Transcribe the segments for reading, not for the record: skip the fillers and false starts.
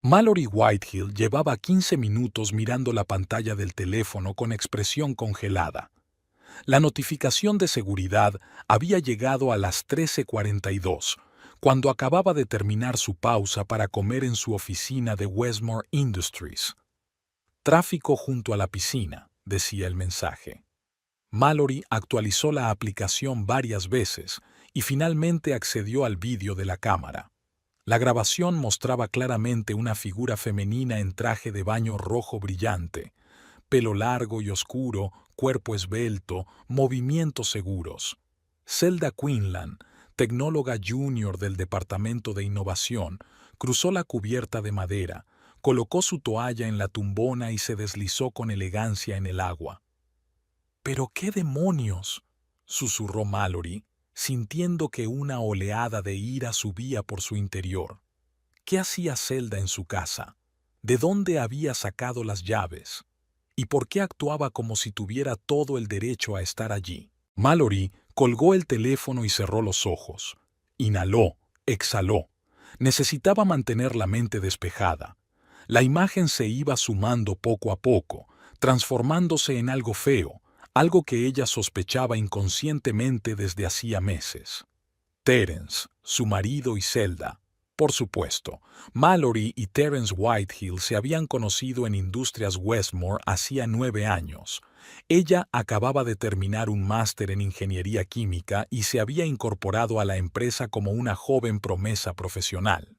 Mallory Whitehill llevaba 15 minutos mirando la pantalla del teléfono con expresión congelada. La notificación de seguridad había llegado a las 13:42, cuando acababa de terminar su pausa para comer en su oficina de Westmore Industries. Tráfico junto a la piscina, decía el mensaje. Mallory actualizó la aplicación varias veces y finalmente accedió al vídeo de la cámara. La grabación mostraba claramente una figura femenina en traje de baño rojo brillante, pelo largo y oscuro, cuerpo esbelto, movimientos seguros. Zelda Quinlan, tecnóloga junior del Departamento de Innovación, cruzó la cubierta de madera, colocó su toalla en la tumbona y se deslizó con elegancia en el agua. «¿Pero qué demonios?», susurró Mallory, sintiendo que una oleada de ira subía por su interior. ¿Qué hacía Zelda en su casa? ¿De dónde había sacado las llaves? ¿Y por qué actuaba como si tuviera todo el derecho a estar allí? Mallory colgó el teléfono y cerró los ojos. Inhaló, exhaló. Necesitaba mantener la mente despejada. La imagen se iba sumando poco a poco, transformándose en algo feo, algo que ella sospechaba inconscientemente desde hacía meses. Terence, su marido y Zelda. Por supuesto, Mallory y Terence Whitehill se habían conocido en Industrias Westmore hacía 9 años. Ella acababa de terminar un máster en ingeniería química y se había incorporado a la empresa como una joven promesa profesional.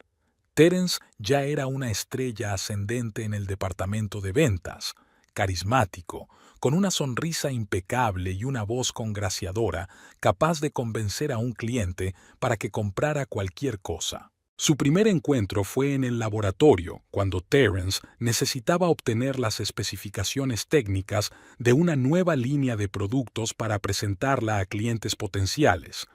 Terence ya era una estrella ascendente en el departamento de ventas, carismático, con una sonrisa impecable y una voz congraciadora, capaz de convencer a un cliente para que comprara cualquier cosa. Su primer encuentro fue en el laboratorio, cuando Terence necesitaba obtener las especificaciones técnicas de una nueva línea de productos para presentarla a clientes potenciales.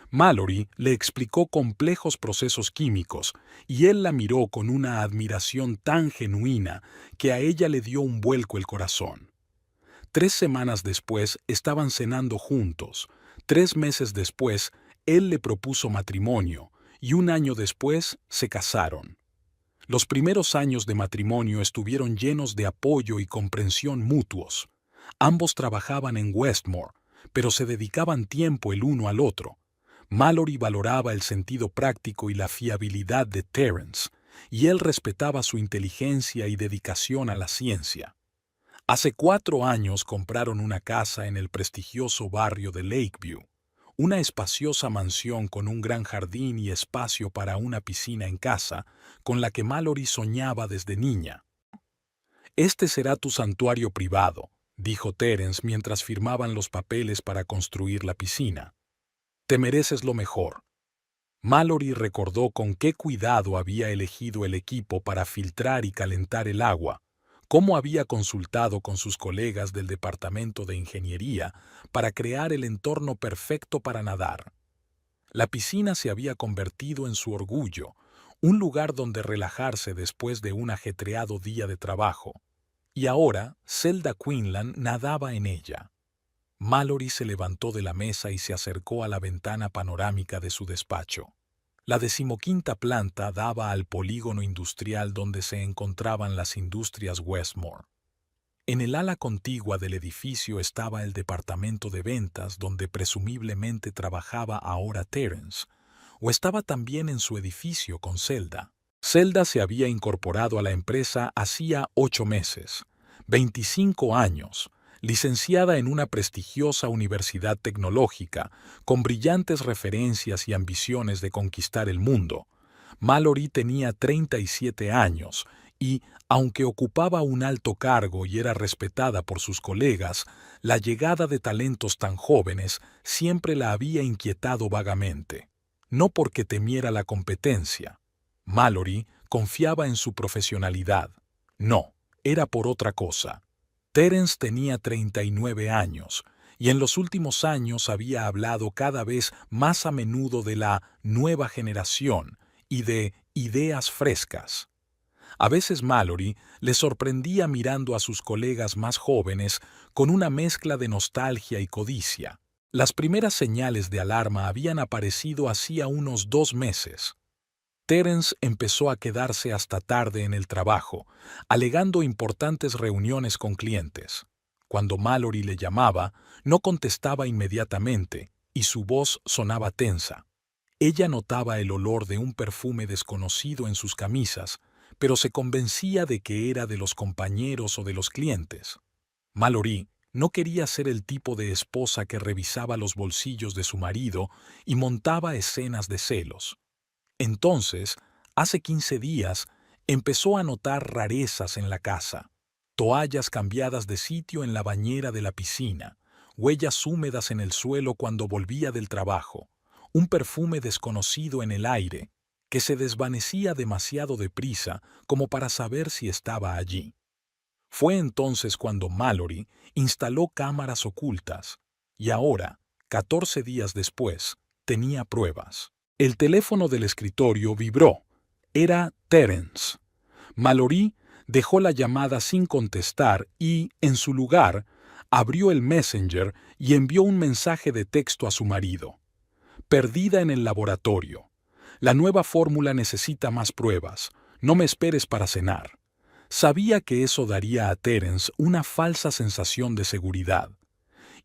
Mallory le explicó complejos procesos químicos y él la miró con una admiración tan genuina que a ella le dio un vuelco el corazón. 3 semanas después estaban cenando juntos. 3 meses después, él le propuso matrimonio y 1 año después se casaron. Los primeros años de matrimonio estuvieron llenos de apoyo y comprensión mutuos. Ambos trabajaban en Westmore, pero se dedicaban tiempo el uno al otro. Mallory valoraba el sentido práctico y la fiabilidad de Terence, y él respetaba su inteligencia y dedicación a la ciencia. Hace 4 años compraron una casa en el prestigioso barrio de Lakeview, una espaciosa mansión con un gran jardín y espacio para una piscina en casa, con la que Mallory soñaba desde niña. «Este será tu santuario privado», dijo Terence mientras firmaban los papeles para construir la piscina. «Te mereces lo mejor». Mallory recordó con qué cuidado había elegido el equipo para filtrar y calentar el agua, cómo había consultado con sus colegas del departamento de ingeniería para crear el entorno perfecto para nadar. La piscina se había convertido en su orgullo, un lugar donde relajarse después de un ajetreado día de trabajo. Y ahora Zelda Quinlan nadaba en ella. Mallory se levantó de la mesa y se acercó a la ventana panorámica de su despacho. La 15ª planta daba al polígono industrial donde se encontraban las Industrias Westmore. En el ala contigua del edificio estaba el departamento de ventas donde presumiblemente trabajaba ahora Terence, o estaba también en su edificio con Zelda. Zelda se había incorporado a la empresa hacía 8 meses, 25 años, licenciada en una prestigiosa universidad tecnológica, con brillantes referencias y ambiciones de conquistar el mundo. Mallory tenía 37 años y, aunque ocupaba un alto cargo y era respetada por sus colegas, la llegada de talentos tan jóvenes siempre la había inquietado vagamente. No porque temiera la competencia. Mallory confiaba en su profesionalidad. No, era por otra cosa. Terence tenía 39 años, y en los últimos años había hablado cada vez más a menudo de la nueva generación y de ideas frescas. A veces Mallory le sorprendía mirando a sus colegas más jóvenes con una mezcla de nostalgia y codicia. Las primeras señales de alarma habían aparecido hacía unos 2 meses. Terence empezó a quedarse hasta tarde en el trabajo, alegando importantes reuniones con clientes. Cuando Mallory le llamaba, no contestaba inmediatamente y su voz sonaba tensa. Ella notaba el olor de un perfume desconocido en sus camisas, pero se convencía de que era de los compañeros o de los clientes. Mallory no quería ser el tipo de esposa que revisaba los bolsillos de su marido y montaba escenas de celos. Entonces, hace 15 días, empezó a notar rarezas en la casa. Toallas cambiadas de sitio en la bañera de la piscina, huellas húmedas en el suelo cuando volvía del trabajo, un perfume desconocido en el aire, que se desvanecía demasiado deprisa como para saber si estaba allí. Fue entonces cuando Mallory instaló cámaras ocultas, y ahora, 14 días después, tenía pruebas. El teléfono del escritorio vibró. Era Terence. Mallory dejó la llamada sin contestar y, en su lugar, abrió el Messenger y envió un mensaje de texto a su marido. Perdida en el laboratorio. La nueva fórmula necesita más pruebas. No me esperes para cenar. Sabía que eso daría a Terence una falsa sensación de seguridad.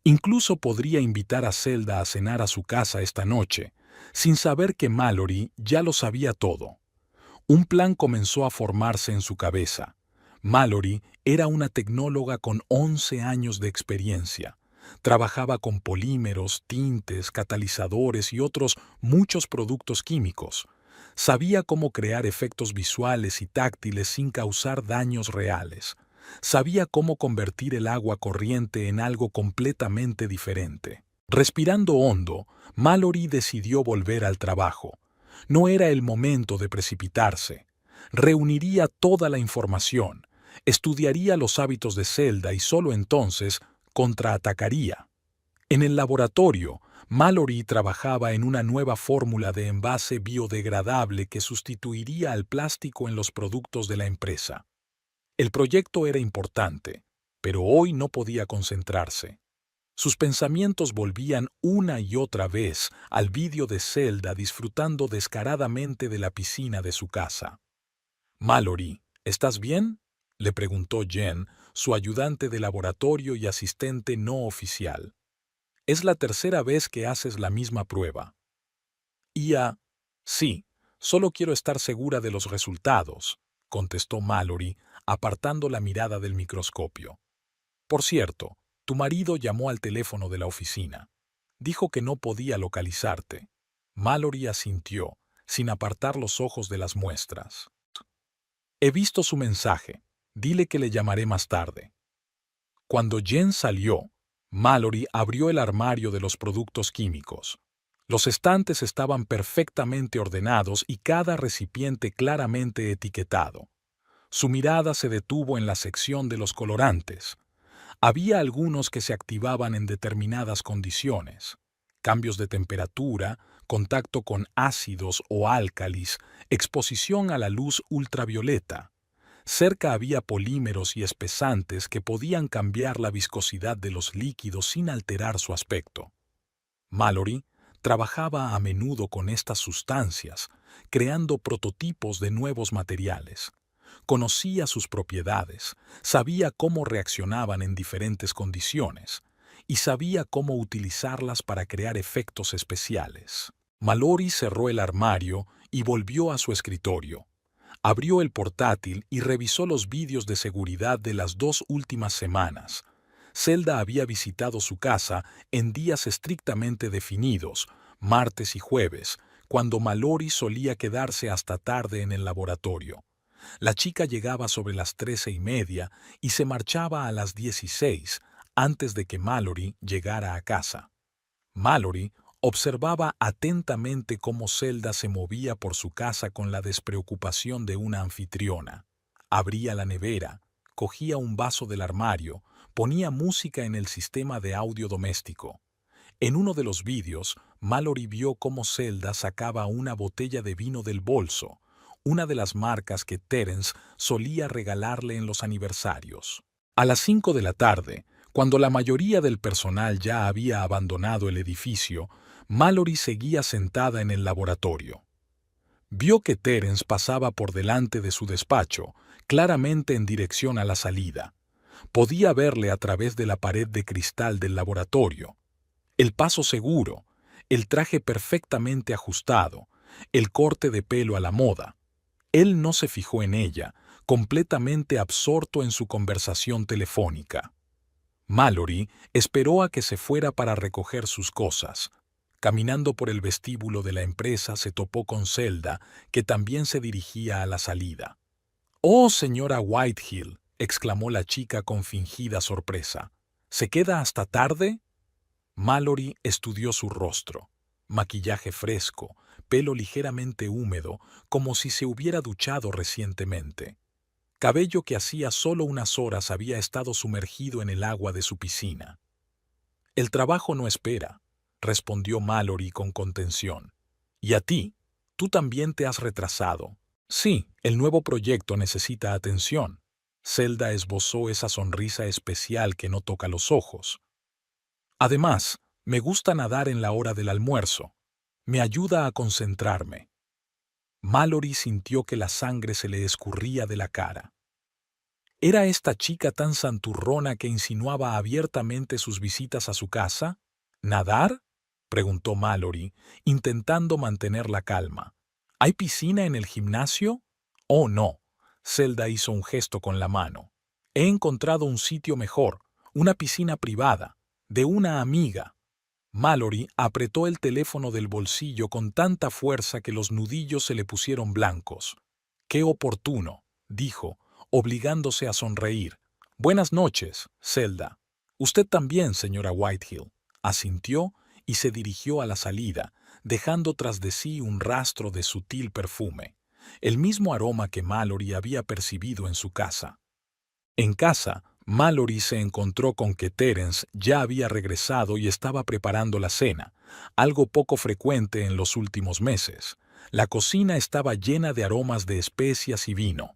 Incluso podría invitar a Zelda a cenar a su casa esta noche, sin saber que Mallory ya lo sabía todo. Un plan comenzó a formarse en su cabeza. Mallory era una tecnóloga con 11 años de experiencia. Trabajaba con polímeros, tintes, catalizadores y otros muchos productos químicos. Sabía cómo crear efectos visuales y táctiles sin causar daños reales. Sabía cómo convertir el agua corriente en algo completamente diferente. Respirando hondo, Mallory decidió volver al trabajo. No era el momento de precipitarse. Reuniría toda la información, estudiaría los hábitos de Zelda y solo entonces contraatacaría. En el laboratorio, Mallory trabajaba en una nueva fórmula de envase biodegradable que sustituiría al plástico en los productos de la empresa. El proyecto era importante, pero hoy no podía concentrarse. Sus pensamientos volvían una y otra vez al vídeo de Zelda disfrutando descaradamente de la piscina de su casa. «Mallory, ¿estás bien?», le preguntó Jen, su ayudante de laboratorio y asistente no oficial. «Es la tercera vez que haces la misma prueba». «Sí, solo quiero estar segura de los resultados», contestó Mallory, apartando la mirada del microscopio. «Por cierto, tu marido llamó al teléfono de la oficina. Dijo que no podía localizarte». Mallory asintió, sin apartar los ojos de las muestras. «He visto su mensaje. Dile que le llamaré más tarde». Cuando Jen salió, Mallory abrió el armario de los productos químicos. Los estantes estaban perfectamente ordenados y cada recipiente claramente etiquetado. Su mirada se detuvo en la sección de los colorantes. Había algunos que se activaban en determinadas condiciones: cambios de temperatura, contacto con ácidos o álcalis, exposición a la luz ultravioleta. Cerca había polímeros y espesantes que podían cambiar la viscosidad de los líquidos sin alterar su aspecto. Mallory trabajaba a menudo con estas sustancias, creando prototipos de nuevos materiales. Conocía sus propiedades, sabía cómo reaccionaban en diferentes condiciones y sabía cómo utilizarlas para crear efectos especiales. Mallory cerró el armario y volvió a su escritorio. Abrió el portátil y revisó los vídeos de seguridad de las 2 últimas semanas. Zelda había visitado su casa en días estrictamente definidos, martes y jueves, cuando Mallory solía quedarse hasta tarde en el laboratorio. La chica llegaba sobre las 13:30 y se marchaba a las 16, antes de que Mallory llegara a casa. Mallory observaba atentamente cómo Zelda se movía por su casa con la despreocupación de una anfitriona. Abría la nevera, cogía un vaso del armario, ponía música en el sistema de audio doméstico. En uno de los vídeos, Mallory vio cómo Zelda sacaba una botella de vino del bolso, una de las marcas que Terence solía regalarle en los aniversarios. A las 5 de la tarde, cuando la mayoría del personal ya había abandonado el edificio, Mallory seguía sentada en el laboratorio. Vio que Terence pasaba por delante de su despacho, claramente en dirección a la salida. Podía verle a través de la pared de cristal del laboratorio. El paso seguro, el traje perfectamente ajustado, el corte de pelo a la moda. Él no se fijó en ella, completamente absorto en su conversación telefónica. Mallory esperó a que se fuera para recoger sus cosas. Caminando por el vestíbulo de la empresa se topó con Zelda, que también se dirigía a la salida. «Oh, señora Whitehill», exclamó la chica con fingida sorpresa. «¿Se queda hasta tarde?» Mallory estudió su rostro. Maquillaje fresco, pelo ligeramente húmedo, como si se hubiera duchado recientemente. Cabello que hacía solo unas horas había estado sumergido en el agua de su piscina. «El trabajo no espera», respondió Mallory con contención. «¿Y a ti? Tú también te has retrasado». «Sí, el nuevo proyecto necesita atención». Zelda esbozó esa sonrisa especial que no toca los ojos. «Además, me gusta nadar en la hora del almuerzo. Me ayuda a concentrarme». Mallory sintió que la sangre se le escurría de la cara. ¿Era esta chica tan santurrona que insinuaba abiertamente sus visitas a su casa? ¿Nadar?, preguntó Mallory, intentando mantener la calma. ¿Hay piscina en el gimnasio? Oh, no. Zelda hizo un gesto con la mano. He encontrado un sitio mejor, una piscina privada, de una amiga. Mallory apretó el teléfono del bolsillo con tanta fuerza que los nudillos se le pusieron blancos. «Qué oportuno», dijo, obligándose a sonreír. «Buenas noches, Zelda». «Usted también, señora Whitehill», asintió y se dirigió a la salida, dejando tras de sí un rastro de sutil perfume, el mismo aroma que Mallory había percibido en su casa. En casa, Mallory se encontró con que Terence ya había regresado y estaba preparando la cena, algo poco frecuente en los últimos meses. La cocina estaba llena de aromas de especias y vino.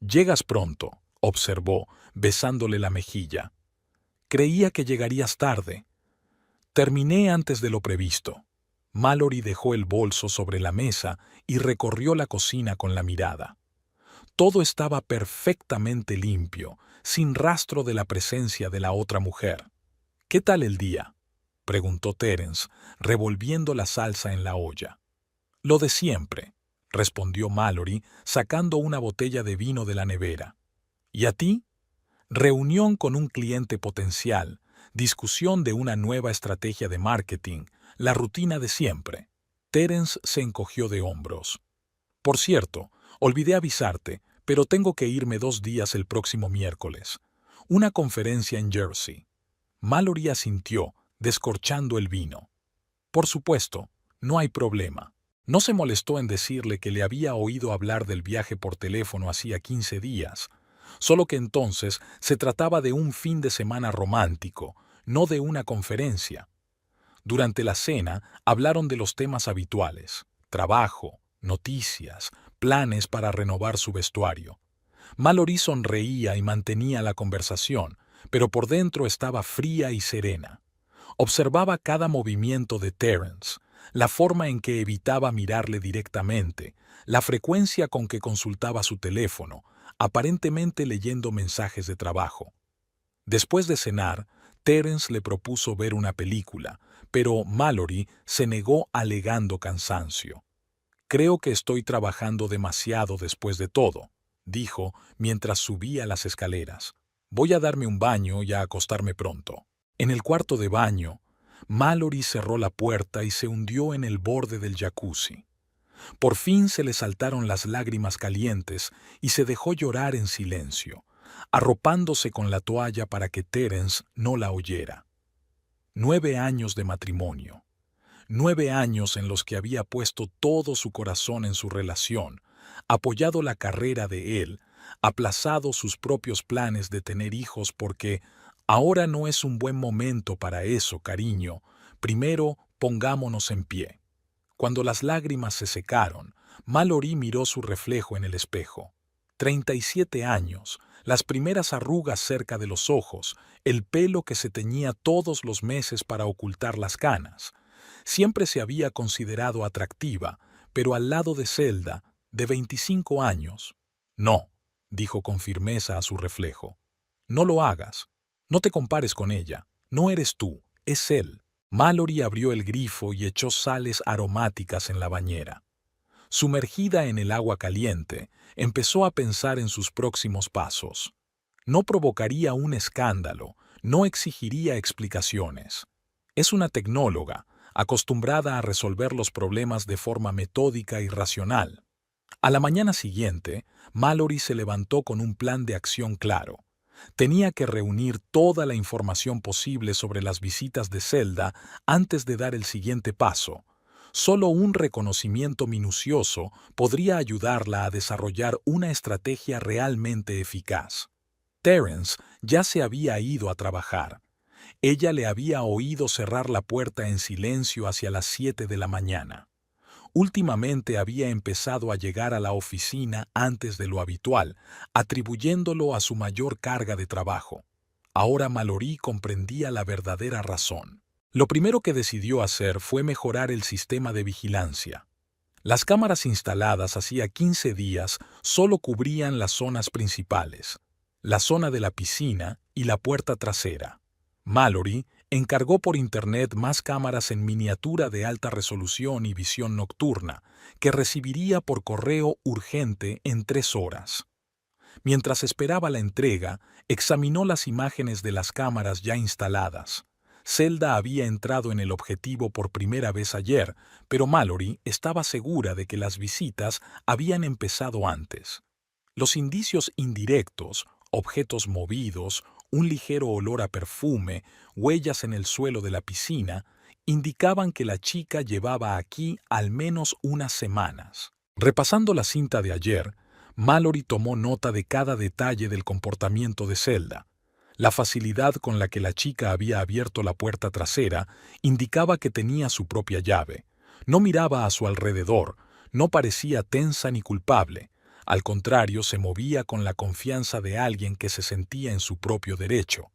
«Llegas pronto», observó, besándole la mejilla. «Creía que llegarías tarde». «Terminé antes de lo previsto». Mallory dejó el bolso sobre la mesa y recorrió la cocina con la mirada. Todo estaba perfectamente limpio, sin rastro de la presencia de la otra mujer. «¿Qué tal el día?», preguntó Terence, revolviendo la salsa en la olla. «Lo de siempre», respondió Mallory, sacando una botella de vino de la nevera. «¿Y a ti?». «Reunión con un cliente potencial, discusión de una nueva estrategia de marketing, la rutina de siempre». Terence se encogió de hombros. «Por cierto, olvidé avisarte, pero tengo que irme 2 días el próximo miércoles. Una conferencia en Jersey». Mallory asintió, descorchando el vino. «Por supuesto, no hay problema». No se molestó en decirle que le había oído hablar del viaje por teléfono hacía 15 días, solo que entonces se trataba de un fin de semana romántico, no de una conferencia. Durante la cena hablaron de los temas habituales: trabajo, noticias, planes para renovar su vestuario. Mallory sonreía y mantenía la conversación, pero por dentro estaba fría y serena. Observaba cada movimiento de Terence, la forma en que evitaba mirarle directamente, la frecuencia con que consultaba su teléfono, aparentemente leyendo mensajes de trabajo. Después de cenar, Terence le propuso ver una película, pero Mallory se negó alegando cansancio. «Creo que estoy trabajando demasiado después de todo», dijo mientras subía las escaleras. «Voy a darme un baño y a acostarme pronto». En el cuarto de baño, Mallory cerró la puerta y se hundió en el borde del jacuzzi. Por fin se le saltaron las lágrimas calientes y se dejó llorar en silencio, arropándose con la toalla para que Terence no la oyera. 9 años de matrimonio. 9 años en los que había puesto todo su corazón en su relación, apoyado la carrera de él, aplazado sus propios planes de tener hijos porque ahora no es un buen momento para eso, cariño. Primero pongámonos en pie. Cuando las lágrimas se secaron, Mallory miró su reflejo en el espejo. 37 años, las primeras arrugas cerca de los ojos, el pelo que se teñía todos los meses para ocultar las canas. Siempre se había considerado atractiva, pero al lado de Zelda, de 25 años. No, dijo con firmeza a su reflejo. No lo hagas. No te compares con ella. No eres tú, es él. Mallory abrió el grifo y echó sales aromáticas en la bañera. Sumergida en el agua caliente, empezó a pensar en sus próximos pasos. No provocaría un escándalo, no exigiría explicaciones. Es una tecnóloga, acostumbrada a resolver los problemas de forma metódica y racional. A la mañana siguiente, Mallory se levantó con un plan de acción claro. Tenía que reunir toda la información posible sobre las visitas de Zelda antes de dar el siguiente paso. Solo un reconocimiento minucioso podría ayudarla a desarrollar una estrategia realmente eficaz. Terence ya se había ido a trabajar. Ella le había oído cerrar la puerta en silencio hacia las 7 de la mañana. Últimamente había empezado a llegar a la oficina antes de lo habitual, atribuyéndolo a su mayor carga de trabajo. Ahora Mallory comprendía la verdadera razón. Lo primero que decidió hacer fue mejorar el sistema de vigilancia. Las cámaras instaladas hacía 15 días solo cubrían las zonas principales, la zona de la piscina y la puerta trasera. Mallory encargó por Internet más cámaras en miniatura de alta resolución y visión nocturna, que recibiría por correo urgente en 3 horas. Mientras esperaba la entrega, examinó las imágenes de las cámaras ya instaladas. Zelda había entrado en el objetivo por primera vez ayer, pero Mallory estaba segura de que las visitas habían empezado antes. Los indicios indirectos, objetos movidos, un ligero olor a perfume, huellas en el suelo de la piscina, indicaban que la chica llevaba aquí al menos unas semanas. Repasando la cinta de ayer, Mallory tomó nota de cada detalle del comportamiento de Zelda. La facilidad con la que la chica había abierto la puerta trasera indicaba que tenía su propia llave. No miraba a su alrededor, no parecía tensa ni culpable. Al contrario, se movía con la confianza de alguien que se sentía en su propio derecho.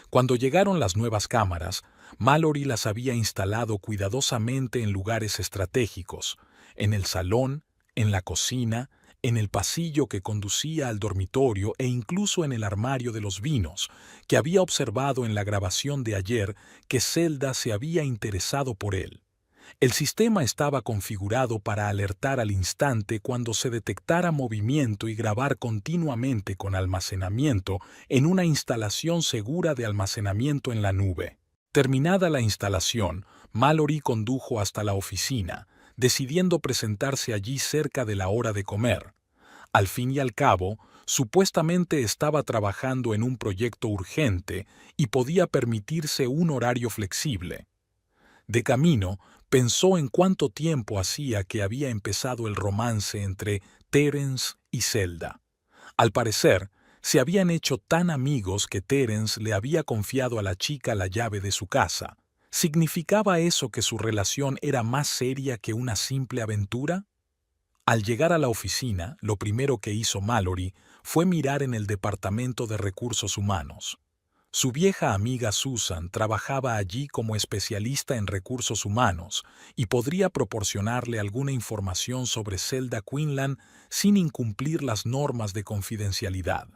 Cuando llegaron las nuevas cámaras, Mallory las había instalado cuidadosamente en lugares estratégicos, en el salón, en la cocina, en el pasillo que conducía al dormitorio e incluso en el armario de los vinos, que había observado en la grabación de ayer que Zelda se había interesado por él. El sistema estaba configurado para alertar al instante cuando se detectara movimiento y grabar continuamente con almacenamiento en una instalación segura de almacenamiento en la nube. Terminada la instalación, Mallory condujo hasta la oficina, decidiendo presentarse allí cerca de la hora de comer. Al fin y al cabo, supuestamente estaba trabajando en un proyecto urgente y podía permitirse un horario flexible. De camino, pensó en cuánto tiempo hacía que había empezado el romance entre Terence y Zelda. Al parecer, se habían hecho tan amigos que Terence le había confiado a la chica la llave de su casa. ¿Significaba eso que su relación era más seria que una simple aventura? Al llegar a la oficina, lo primero que hizo Mallory fue mirar en el departamento de recursos humanos. Su vieja amiga Susan trabajaba allí como especialista en recursos humanos y podría proporcionarle alguna información sobre Zelda Quinlan sin incumplir las normas de confidencialidad.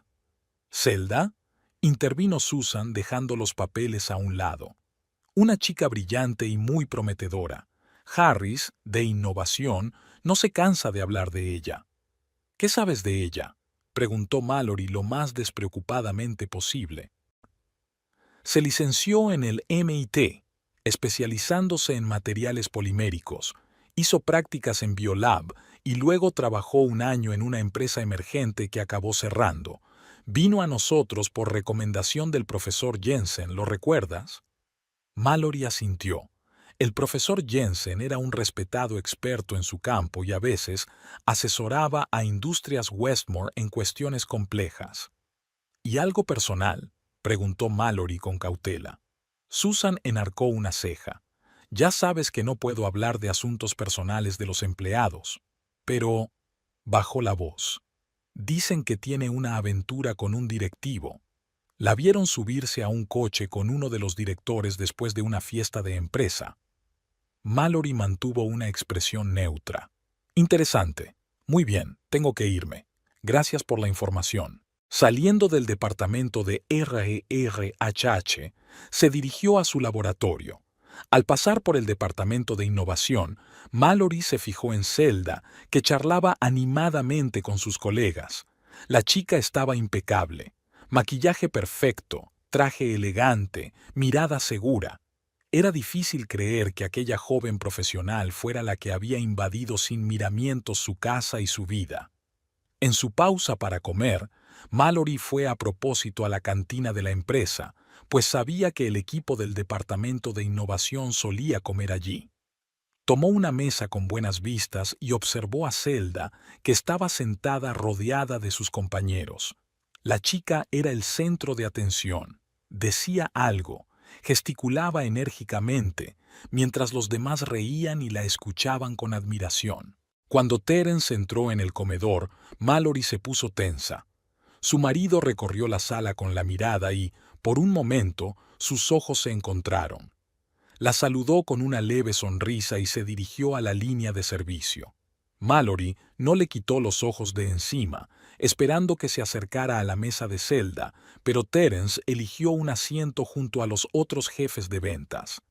¿Zelda? Intervino Susan dejando los papeles a un lado. Una chica brillante y muy prometedora. Harris, de innovación, no se cansa de hablar de ella. ¿Qué sabes de ella?, preguntó Mallory lo más despreocupadamente posible. Se licenció en el MIT, especializándose en materiales poliméricos, hizo prácticas en Biolab y luego trabajó un año en una empresa emergente que acabó cerrando. Vino a nosotros por recomendación del profesor Jensen, ¿lo recuerdas? Mallory asintió. El profesor Jensen era un respetado experto en su campo y a veces asesoraba a Industrias Westmore en cuestiones complejas. ¿Y algo personal?, preguntó Mallory con cautela. Susan enarcó una ceja. Ya sabes que no puedo hablar de asuntos personales de los empleados. Pero bajó la voz. Dicen que tiene una aventura con un directivo. La vieron subirse a un coche con uno de los directores después de una fiesta de empresa. Mallory mantuvo una expresión neutra. Interesante. Muy bien, tengo que irme. Gracias por la información. Saliendo del departamento de RERHH, se dirigió a su laboratorio. Al pasar por el departamento de innovación, Mallory se fijó en Zelda, que charlaba animadamente con sus colegas. La chica estaba impecable. Maquillaje perfecto, traje elegante, mirada segura. Era difícil creer que aquella joven profesional fuera la que había invadido sin miramientos su casa y su vida. En su pausa para comer, Mallory fue a propósito a la cantina de la empresa, pues sabía que el equipo del departamento de innovación solía comer allí. Tomó una mesa con buenas vistas y observó a Zelda, que estaba sentada rodeada de sus compañeros. La chica era el centro de atención. Decía algo, gesticulaba enérgicamente, mientras los demás reían y la escuchaban con admiración. Cuando Terence entró en el comedor, Mallory se puso tensa. Su marido recorrió la sala con la mirada y, por un momento, sus ojos se encontraron. La saludó con una leve sonrisa y se dirigió a la línea de servicio. Mallory no le quitó los ojos de encima, esperando que se acercara a la mesa de Zelda, pero Terence eligió un asiento junto a los otros jefes de ventas.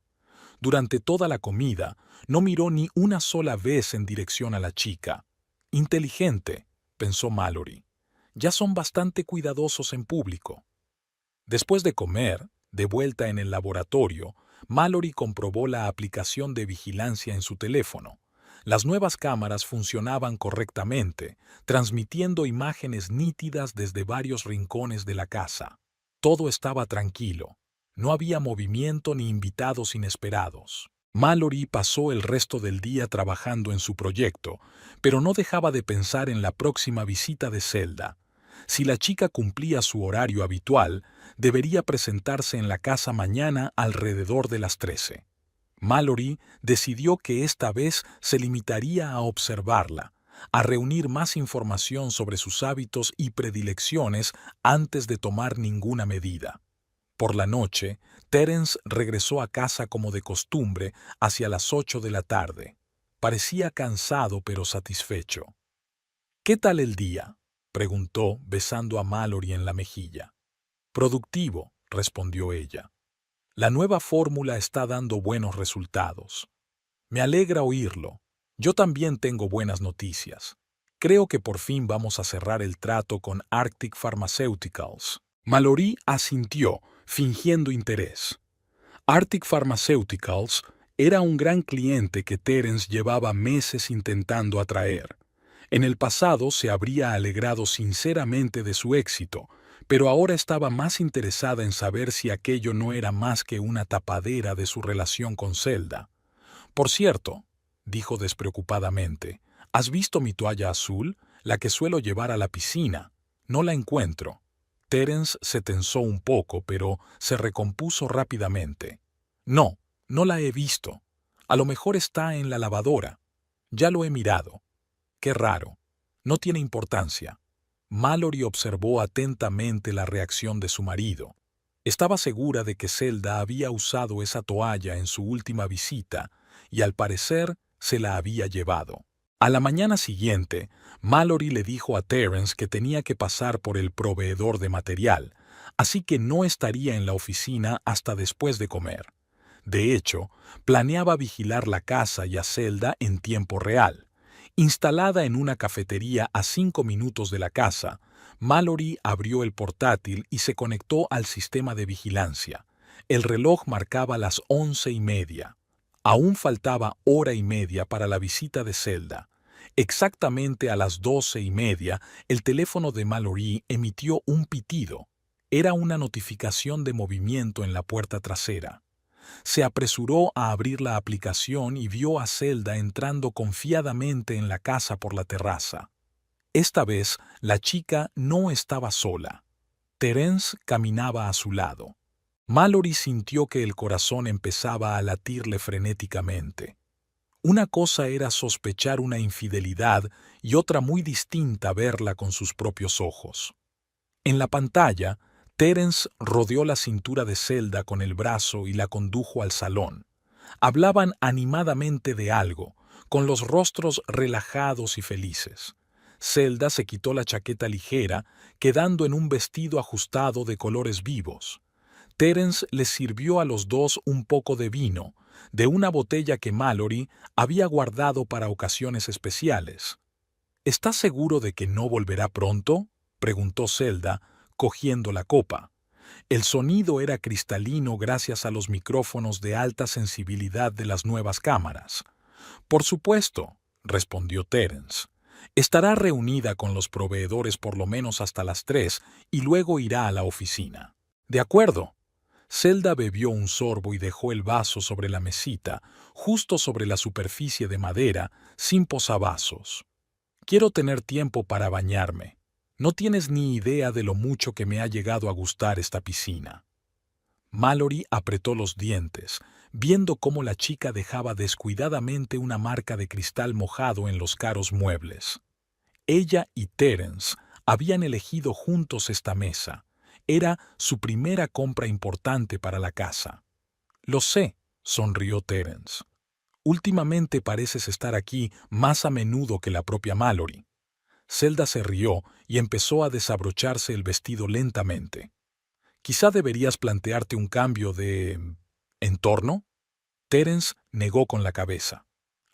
Durante toda la comida, no miró ni una sola vez en dirección a la chica. Inteligente, pensó Mallory. Ya son bastante cuidadosos en público. Después de comer, de vuelta en el laboratorio, Mallory comprobó la aplicación de vigilancia en su teléfono. Las nuevas cámaras funcionaban correctamente, transmitiendo imágenes nítidas desde varios rincones de la casa. Todo estaba tranquilo. No había movimiento ni invitados inesperados. Mallory pasó el resto del día trabajando en su proyecto, pero no dejaba de pensar en la próxima visita de Zelda. Si la chica cumplía su horario habitual, debería presentarse en la casa mañana alrededor de las 13. Mallory decidió que esta vez se limitaría a observarla, a reunir más información sobre sus hábitos y predilecciones antes de tomar ninguna medida. Por la noche, Terence regresó a casa como de costumbre hacia las 8 de la tarde. Parecía cansado pero satisfecho. «¿Qué tal el día?», preguntó, besando a Mallory en la mejilla. «Productivo», respondió ella. «La nueva fórmula está dando buenos resultados». «Me alegra oírlo. Yo también tengo buenas noticias. Creo que por fin vamos a cerrar el trato con Arctic Pharmaceuticals». Mallory asintió, fingiendo interés. Arctic Pharmaceuticals era un gran cliente que Terence llevaba meses intentando atraer. En el pasado se habría alegrado sinceramente de su éxito, pero ahora estaba más interesada en saber si aquello no era más que una tapadera de su relación con Zelda. «Por cierto», dijo despreocupadamente, «¿has visto mi toalla azul, la que suelo llevar a la piscina? No la encuentro». Terence se tensó un poco, pero se recompuso rápidamente. «No, no la he visto. A lo mejor está en la lavadora. Ya lo he mirado». «Qué raro. No tiene importancia». Mallory observó atentamente la reacción de su marido. Estaba segura de que Zelda había usado esa toalla en su última visita y al parecer se la había llevado. A la mañana siguiente, Mallory le dijo a Terence que tenía que pasar por el proveedor de material, así que no estaría en la oficina hasta después de comer. De hecho, planeaba vigilar la casa y a Zelda en tiempo real. Instalada en una cafetería a 5 minutos de la casa, Mallory abrió el portátil y se conectó al sistema de vigilancia. El reloj marcaba las 11:30. Aún faltaba hora y media para la visita de Zelda. Exactamente a las 12:30, el teléfono de Mallory emitió un pitido. Era una notificación de movimiento en la puerta trasera. Se apresuró a abrir la aplicación y vio a Zelda entrando confiadamente en la casa por la terraza. Esta vez, la chica no estaba sola. Terence caminaba a su lado. Mallory sintió que el corazón empezaba a latirle frenéticamente. Una cosa era sospechar una infidelidad y otra muy distinta verla con sus propios ojos. En la pantalla, Terence rodeó la cintura de Zelda con el brazo y la condujo al salón. Hablaban animadamente de algo, con los rostros relajados y felices. Zelda se quitó la chaqueta ligera, quedando en un vestido ajustado de colores vivos. Terence les sirvió a los dos un poco de vino, de una botella que Mallory había guardado para ocasiones especiales. ¿Estás seguro de que no volverá pronto?, preguntó Zelda, cogiendo la copa. El sonido era cristalino gracias a los micrófonos de alta sensibilidad de las nuevas cámaras. Por supuesto, respondió Terence. Estará reunida con los proveedores por lo menos hasta las 3 y luego irá a la oficina. De acuerdo. Zelda bebió un sorbo y dejó el vaso sobre la mesita, justo sobre la superficie de madera, sin posavasos. Quiero tener tiempo para bañarme. No tienes ni idea de lo mucho que me ha llegado a gustar esta piscina. Mallory apretó los dientes, viendo cómo la chica dejaba descuidadamente una marca de cristal mojado en los caros muebles. Ella y Terence habían elegido juntos esta mesa. Era su primera compra importante para la casa. Lo sé, sonrió Terence. Últimamente pareces estar aquí más a menudo que la propia Mallory. Zelda se rió y empezó a desabrocharse el vestido lentamente. Quizá deberías plantearte un cambio de entorno. Terence negó con la cabeza.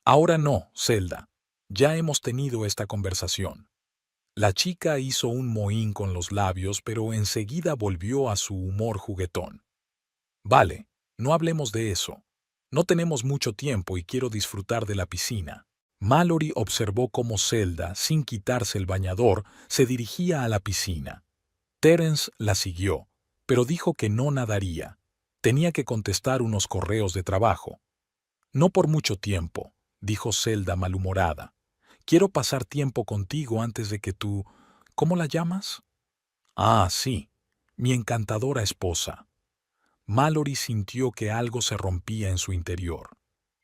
Ahora no, Zelda. Ya hemos tenido esta conversación. La chica hizo un mohín con los labios, pero enseguida volvió a su humor juguetón. Vale, no hablemos de eso. No tenemos mucho tiempo y quiero disfrutar de la piscina. Mallory observó cómo Zelda, sin quitarse el bañador, se dirigía a la piscina. Terence la siguió, pero dijo que no nadaría. Tenía que contestar unos correos de trabajo. No por mucho tiempo, dijo Zelda malhumorada. Quiero pasar tiempo contigo antes de que tú... ¿Cómo la llamas? Ah, sí, mi encantadora esposa. Mallory sintió que algo se rompía en su interior.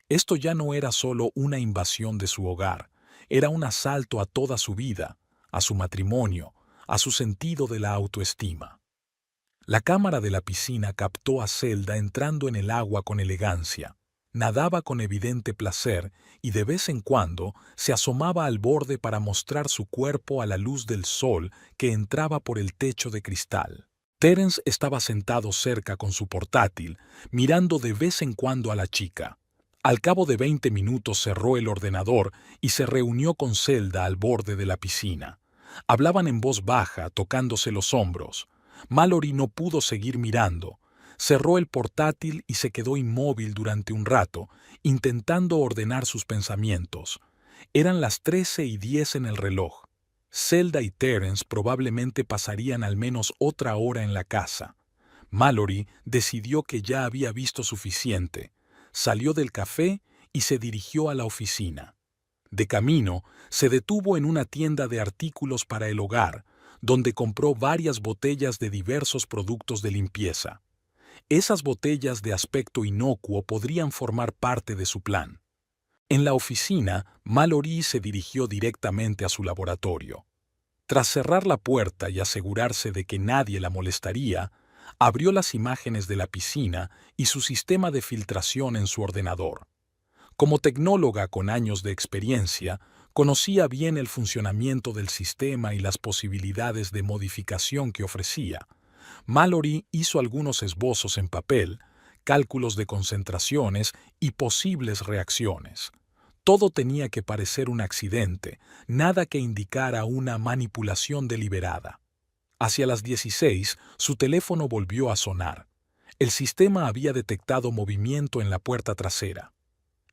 Esto ya no era solo una invasión de su hogar, era un asalto a toda su vida, a su matrimonio, a su sentido de la autoestima. La cámara de la piscina captó a Zelda entrando en el agua con elegancia. Nadaba con evidente placer y de vez en cuando se asomaba al borde para mostrar su cuerpo a la luz del sol que entraba por el techo de cristal. Terence estaba sentado cerca con su portátil, mirando de vez en cuando a la chica. Al cabo de 20 minutos cerró el ordenador y se reunió con Zelda al borde de la piscina. Hablaban en voz baja, tocándose los hombros. Mallory no pudo seguir mirando. Cerró el portátil y se quedó inmóvil durante un rato, intentando ordenar sus pensamientos. Eran las 13:10 en el reloj. Zelda y Terence probablemente pasarían al menos otra hora en la casa. Mallory decidió que ya había visto suficiente. Salió del café y se dirigió a la oficina. De camino, se detuvo en una tienda de artículos para el hogar, donde compró varias botellas de diversos productos de limpieza. Esas botellas de aspecto inocuo podrían formar parte de su plan. En la oficina, Mallory se dirigió directamente a su laboratorio. Tras cerrar la puerta y asegurarse de que nadie la molestaría, abrió las imágenes de la piscina y su sistema de filtración en su ordenador. Como tecnóloga con años de experiencia, conocía bien el funcionamiento del sistema y las posibilidades de modificación que ofrecía. Mallory hizo algunos esbozos en papel, cálculos de concentraciones y posibles reacciones. Todo tenía que parecer un accidente, nada que indicara una manipulación deliberada. Hacia las 16, su teléfono volvió a sonar. El sistema había detectado movimiento en la puerta trasera.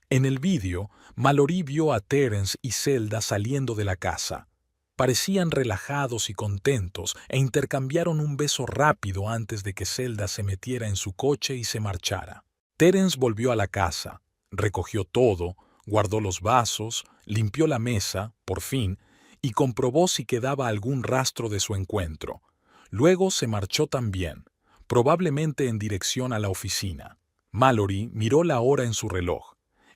En el vídeo, Mallory vio a Terence y Zelda saliendo de la casa. Parecían relajados y contentos e intercambiaron un beso rápido antes de que Zelda se metiera en su coche y se marchara. Terence volvió a la casa, recogió todo, guardó los vasos, limpió la mesa, por fin, y comprobó si quedaba algún rastro de su encuentro. Luego se marchó también, probablemente en dirección a la oficina. Mallory miró la hora en su reloj.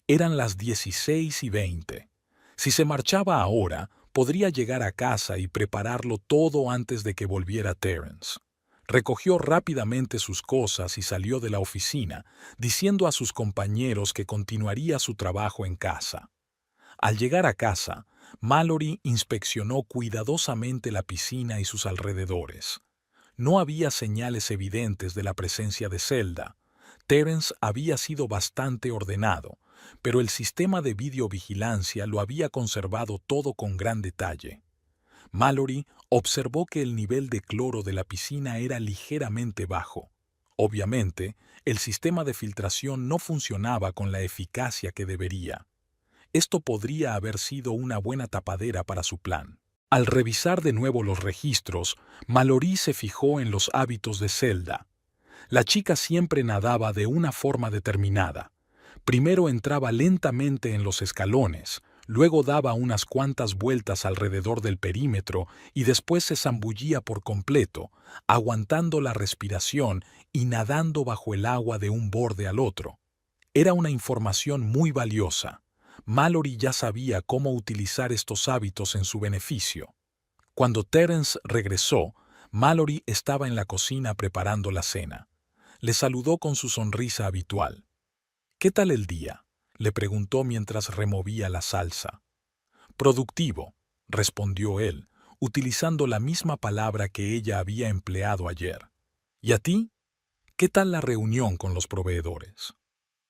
Eran las 16:20. Si se marchaba ahora, podría llegar a casa y prepararlo todo antes de que volviera Terence. Recogió rápidamente sus cosas y salió de la oficina, diciendo a sus compañeros que continuaría su trabajo en casa. Al llegar a casa, Mallory inspeccionó cuidadosamente la piscina y sus alrededores. No había señales evidentes de la presencia de Zelda. Terence había sido bastante ordenado, pero el sistema de videovigilancia lo había conservado todo con gran detalle. Mallory observó que el nivel de cloro de la piscina era ligeramente bajo. Obviamente, el sistema de filtración no funcionaba con la eficacia que debería. Esto podría haber sido una buena tapadera para su plan. Al revisar de nuevo los registros, Mallory se fijó en los hábitos de Zelda. La chica siempre nadaba de una forma determinada. Primero entraba lentamente en los escalones, luego daba unas cuantas vueltas alrededor del perímetro y después se zambullía por completo, aguantando la respiración y nadando bajo el agua de un borde al otro. Era una información muy valiosa. Mallory ya sabía cómo utilizar estos hábitos en su beneficio. Cuando Terence regresó, Mallory estaba en la cocina preparando la cena. Le saludó con su sonrisa habitual. «¿Qué tal el día?», le preguntó mientras removía la salsa. «Productivo», respondió él, utilizando la misma palabra que ella había empleado ayer. «¿Y a ti? ¿Qué tal la reunión con los proveedores?».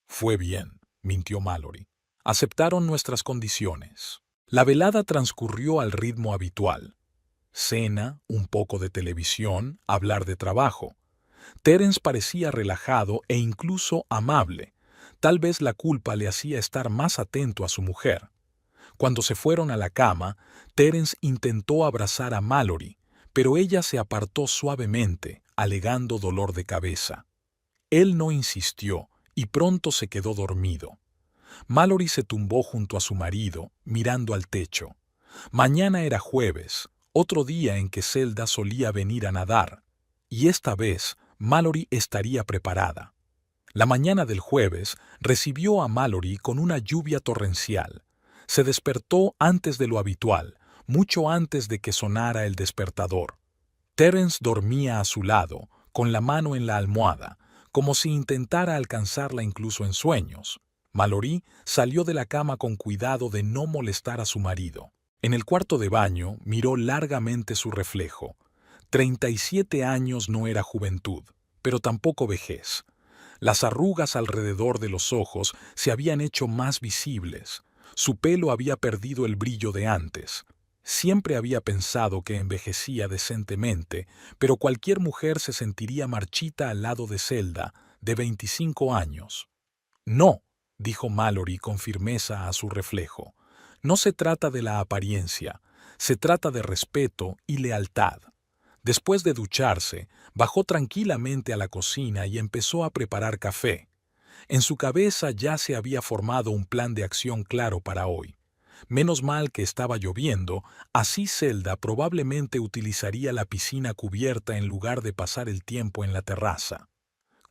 «Fue bien», mintió Mallory. «Aceptaron nuestras condiciones». La velada transcurrió al ritmo habitual. Cena, un poco de televisión, hablar de trabajo. Terence parecía relajado e incluso amable. Tal vez la culpa le hacía estar más atento a su mujer. Cuando se fueron a la cama, Terence intentó abrazar a Mallory, pero ella se apartó suavemente, alegando dolor de cabeza. Él no insistió y pronto se quedó dormido. Mallory se tumbó junto a su marido, mirando al techo. Mañana era jueves, otro día en que Zelda solía venir a nadar, y esta vez Mallory estaría preparada. La mañana del jueves recibió a Mallory con una lluvia torrencial. Se despertó antes de lo habitual, mucho antes de que sonara el despertador. Terence dormía a su lado, con la mano en la almohada, como si intentara alcanzarla incluso en sueños. Mallory salió de la cama con cuidado de no molestar a su marido. En el cuarto de baño miró largamente su reflejo. 37 años no era juventud, pero tampoco vejez. Las arrugas alrededor de los ojos se habían hecho más visibles. Su pelo había perdido el brillo de antes. Siempre había pensado que envejecía decentemente, pero cualquier mujer se sentiría marchita al lado de Zelda, de 25 años. «No», dijo Mallory con firmeza a su reflejo. «No se trata de la apariencia, se trata de respeto y lealtad». Después de ducharse, bajó tranquilamente a la cocina y empezó a preparar café. En su cabeza ya se había formado un plan de acción claro para hoy. Menos mal que estaba lloviendo, así Zelda probablemente utilizaría la piscina cubierta en lugar de pasar el tiempo en la terraza.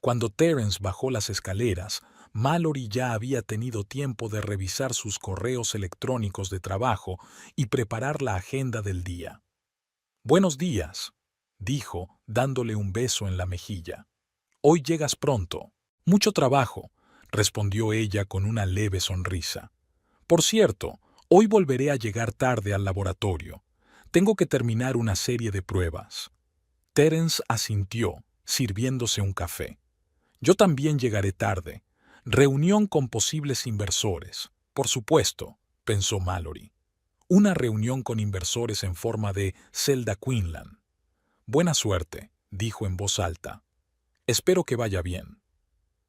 Cuando Terence bajó las escaleras, Mallory ya había tenido tiempo de revisar sus correos electrónicos de trabajo y preparar la agenda del día. «Buenos días», dijo, dándole un beso en la mejilla. «Hoy llegas pronto». «Mucho trabajo», respondió ella con una leve sonrisa. «Por cierto, hoy volveré a llegar tarde al laboratorio. Tengo que terminar una serie de pruebas». Terence asintió, sirviéndose un café. «Yo también llegaré tarde. Reunión con posibles inversores. Por supuesto», pensó Mallory. Una reunión con inversores en forma de Zelda Quinlan. «Buena suerte», dijo en voz alta. «Espero que vaya bien».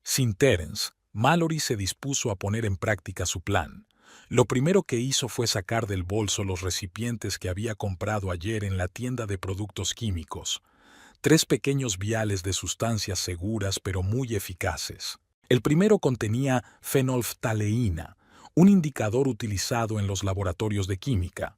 Sin Terence, Mallory se dispuso a poner en práctica su plan. Lo primero que hizo fue sacar del bolso los recipientes que había comprado ayer en la tienda de productos químicos. 3 pequeños viales de sustancias seguras pero muy eficaces. El primero contenía fenolftaleína, un indicador utilizado en los laboratorios de química.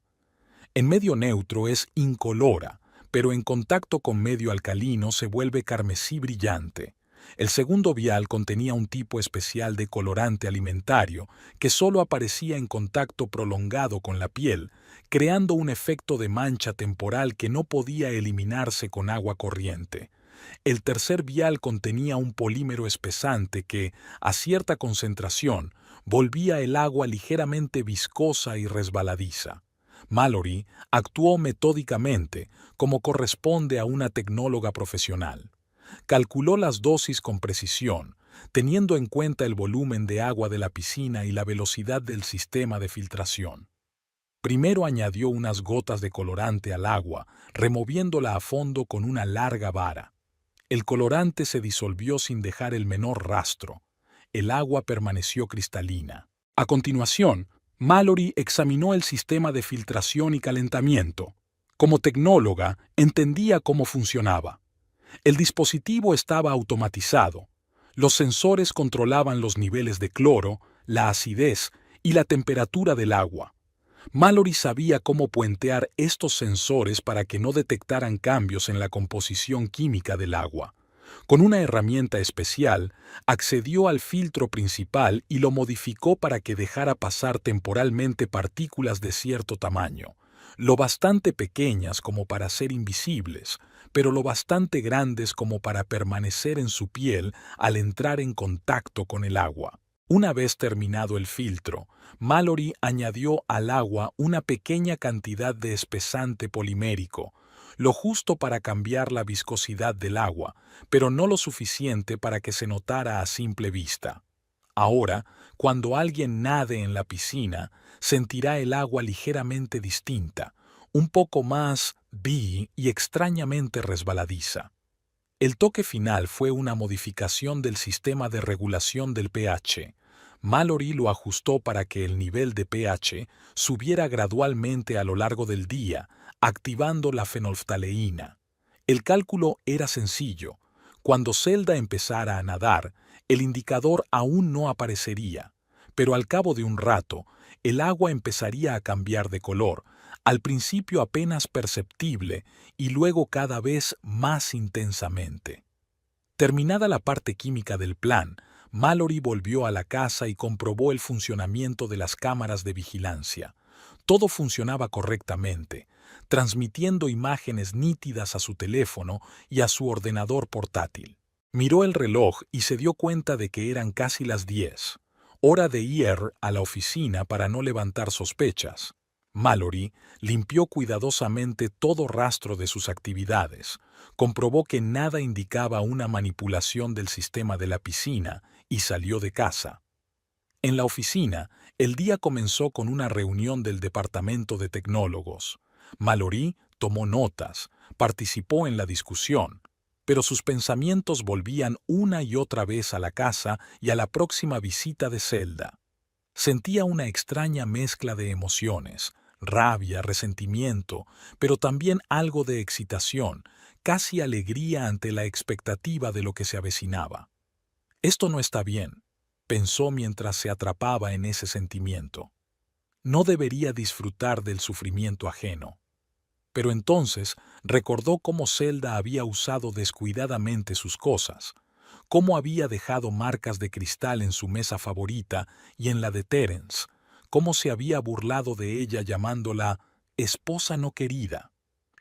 En medio neutro es incolora, pero en contacto con medio alcalino se vuelve carmesí brillante. El segundo vial contenía un tipo especial de colorante alimentario que solo aparecía en contacto prolongado con la piel, creando un efecto de mancha temporal que no podía eliminarse con agua corriente. El tercer vial contenía un polímero espesante que, a cierta concentración, volvía el agua ligeramente viscosa y resbaladiza. Mallory actuó metódicamente, como corresponde a una tecnóloga profesional. Calculó las dosis con precisión, teniendo en cuenta el volumen de agua de la piscina y la velocidad del sistema de filtración. Primero añadió unas gotas de colorante al agua, removiéndola a fondo con una larga vara. El colorante se disolvió sin dejar el menor rastro. El agua permaneció cristalina. A continuación, Mallory examinó el sistema de filtración y calentamiento. Como tecnóloga, entendía cómo funcionaba. El dispositivo estaba automatizado. Los sensores controlaban los niveles de cloro, la acidez y la temperatura del agua. Mallory sabía cómo puentear estos sensores para que no detectaran cambios en la composición química del agua. Con una herramienta especial, accedió al filtro principal y lo modificó para que dejara pasar temporalmente partículas de cierto tamaño, lo bastante pequeñas como para ser invisibles, pero lo bastante grandes como para permanecer en su piel al entrar en contacto con el agua. Una vez terminado el filtro, Mallory añadió al agua una pequeña cantidad de espesante polimérico, lo justo para cambiar la viscosidad del agua, pero no lo suficiente para que se notara a simple vista. Ahora, cuando alguien nade en la piscina, sentirá el agua ligeramente distinta, un poco más y extrañamente resbaladiza. El toque final fue una modificación del sistema de regulación del pH. Mallory lo ajustó para que el nivel de pH subiera gradualmente a lo largo del día, activando la fenolftaleína. El cálculo era sencillo. Cuando Zelda empezara a nadar, el indicador aún no aparecería, pero al cabo de un rato, el agua empezaría a cambiar de color, al principio apenas perceptible y luego cada vez más intensamente. Terminada la parte química del plan, Mallory volvió a la casa y comprobó el funcionamiento de las cámaras de vigilancia. Todo funcionaba correctamente, transmitiendo imágenes nítidas a su teléfono y a su ordenador portátil. Miró el reloj y se dio cuenta de que eran casi las 10, hora de ir a la oficina para no levantar sospechas. Mallory limpió cuidadosamente todo rastro de sus actividades, comprobó que nada indicaba una manipulación del sistema de la piscina y salió de casa. En la oficina, el día comenzó con una reunión del departamento de tecnólogos. Mallory tomó notas, participó en la discusión, pero sus pensamientos volvían una y otra vez a la casa y a la próxima visita de Zelda. Sentía una extraña mezcla de emociones, rabia, resentimiento, pero también algo de excitación, casi alegría ante la expectativa de lo que se avecinaba. Esto no está bien, pensó mientras se atrapaba en ese sentimiento. No debería disfrutar del sufrimiento ajeno. Pero entonces recordó cómo Zelda había usado descuidadamente sus cosas, cómo había dejado marcas de cristal en su mesa favorita y en la de Terence, cómo se había burlado de ella llamándola esposa no querida,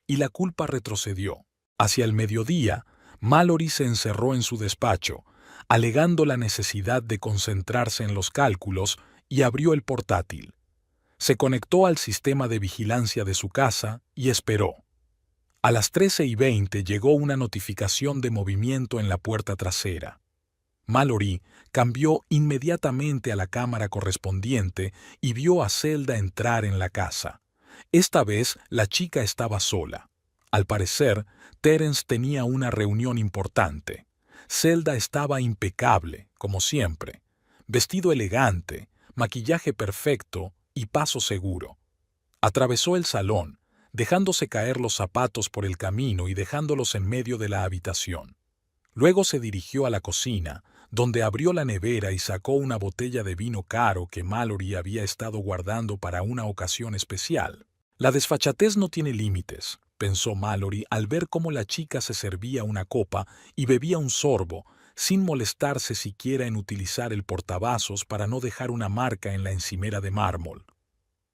y la culpa retrocedió. Hacia el mediodía, Mallory se encerró en su despacho, alegando la necesidad de concentrarse en los cálculos, y abrió el portátil. Se conectó al sistema de vigilancia de su casa y esperó. A las 13:20 llegó una notificación de movimiento en la puerta trasera. Mallory cambió inmediatamente a la cámara correspondiente y vio a Zelda entrar en la casa. Esta vez la chica estaba sola. Al parecer, Terence tenía una reunión importante. Zelda estaba impecable, como siempre. Vestido elegante, maquillaje perfecto y paso seguro. Atravesó el salón, dejándose caer los zapatos por el camino y dejándolos en medio de la habitación. Luego se dirigió a la cocina, donde abrió la nevera y sacó una botella de vino caro que Mallory había estado guardando para una ocasión especial. La desfachatez no tiene límites, pensó Mallory al ver cómo la chica se servía una copa y bebía un sorbo, sin molestarse siquiera en utilizar el portavasos para no dejar una marca en la encimera de mármol.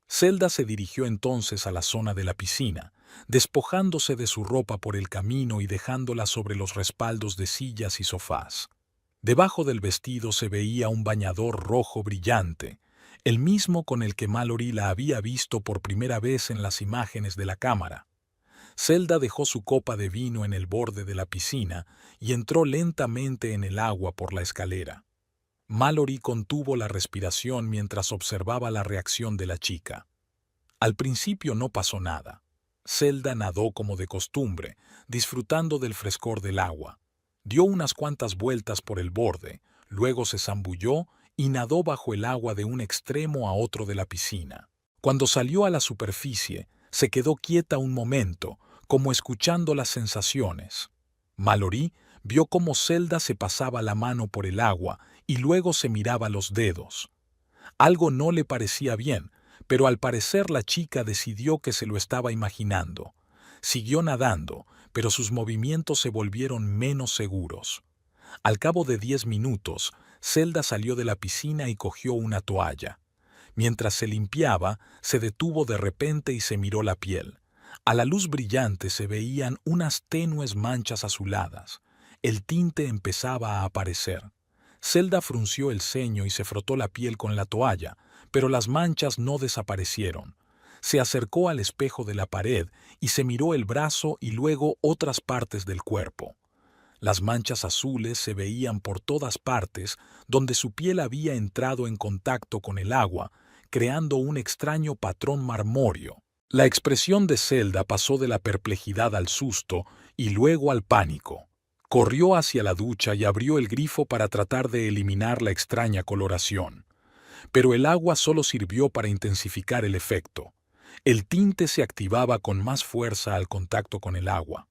Zelda se dirigió entonces a la zona de la piscina, despojándose de su ropa por el camino y dejándola sobre los respaldos de sillas y sofás. Debajo del vestido se veía un bañador rojo brillante, el mismo con el que Mallory la había visto por primera vez en las imágenes de la cámara. Zelda dejó su copa de vino en el borde de la piscina y entró lentamente en el agua por la escalera. Mallory contuvo la respiración mientras observaba la reacción de la chica. Al principio no pasó nada. Zelda nadó como de costumbre, disfrutando del frescor del agua. Dio unas cuantas vueltas por el borde, luego se zambulló y nadó bajo el agua de un extremo a otro de la piscina. Cuando salió a la superficie, se quedó quieta un momento, como escuchando las sensaciones. Mallory vio cómo Zelda se pasaba la mano por el agua y luego se miraba los dedos. Algo no le parecía bien, pero al parecer la chica decidió que se lo estaba imaginando. Siguió nadando, pero sus movimientos se volvieron menos seguros. Al cabo de 10 minutos, Zelda salió de la piscina y cogió una toalla. Mientras se limpiaba, se detuvo de repente y se miró la piel. A la luz brillante se veían unas tenues manchas azuladas. El tinte empezaba a aparecer. Zelda frunció el ceño y se frotó la piel con la toalla, pero las manchas no desaparecieron. Se acercó al espejo de la pared y se miró el brazo y luego otras partes del cuerpo. Las manchas azules se veían por todas partes donde su piel había entrado en contacto con el agua, creando un extraño patrón marmóreo. La expresión de Zelda pasó de la perplejidad al susto y luego al pánico. Corrió hacia la ducha y abrió el grifo para tratar de eliminar la extraña coloración. Pero el agua solo sirvió para intensificar el efecto. El tinte se activaba con más fuerza al contacto con el agua.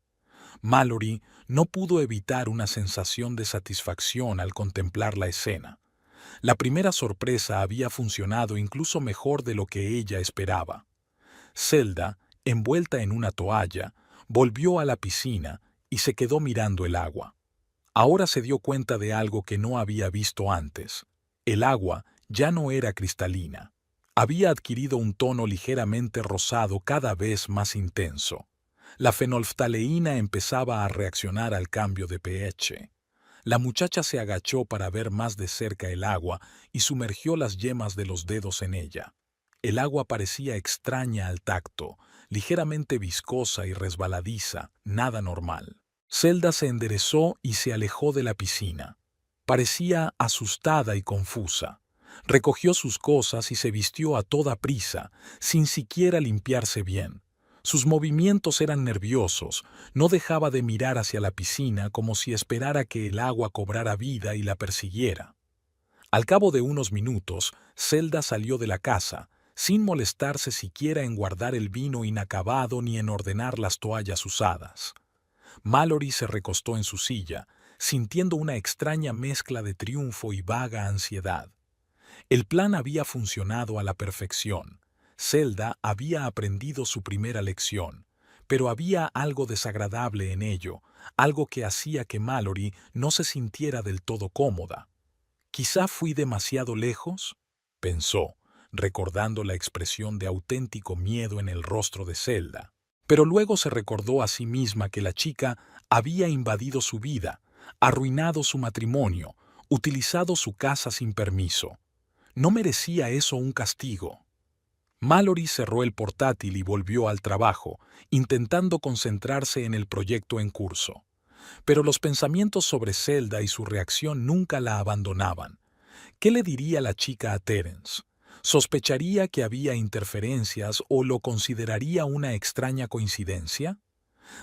Mallory no pudo evitar una sensación de satisfacción al contemplar la escena. La primera sorpresa había funcionado incluso mejor de lo que ella esperaba. Zelda, envuelta en una toalla, volvió a la piscina y se quedó mirando el agua. Ahora se dio cuenta de algo que no había visto antes. El agua ya no era cristalina. Había adquirido un tono ligeramente rosado cada vez más intenso. La fenolftaleína empezaba a reaccionar al cambio de pH. La muchacha se agachó para ver más de cerca el agua y sumergió las yemas de los dedos en ella. El agua parecía extraña al tacto, ligeramente viscosa y resbaladiza, nada normal. Zelda se enderezó y se alejó de la piscina. Parecía asustada y confusa. Recogió sus cosas y se vistió a toda prisa, sin siquiera limpiarse bien. Sus movimientos eran nerviosos, no dejaba de mirar hacia la piscina como si esperara que el agua cobrara vida y la persiguiera. Al cabo de unos minutos, Zelda salió de la casa, sin molestarse siquiera en guardar el vino inacabado ni en ordenar las toallas usadas. Mallory se recostó en su silla, sintiendo una extraña mezcla de triunfo y vaga ansiedad. El plan había funcionado a la perfección. Zelda había aprendido su primera lección, pero había algo desagradable en ello, algo que hacía que Mallory no se sintiera del todo cómoda. «¿Quizá fui demasiado lejos?», pensó, recordando la expresión de auténtico miedo en el rostro de Zelda. Pero luego se recordó a sí misma que la chica había invadido su vida, arruinado su matrimonio, utilizado su casa sin permiso. ¿No merecía eso un castigo? Mallory cerró el portátil y volvió al trabajo, intentando concentrarse en el proyecto en curso. Pero los pensamientos sobre Zelda y su reacción nunca la abandonaban. ¿Qué le diría la chica a Terence? ¿Sospecharía que había interferencias o lo consideraría una extraña coincidencia?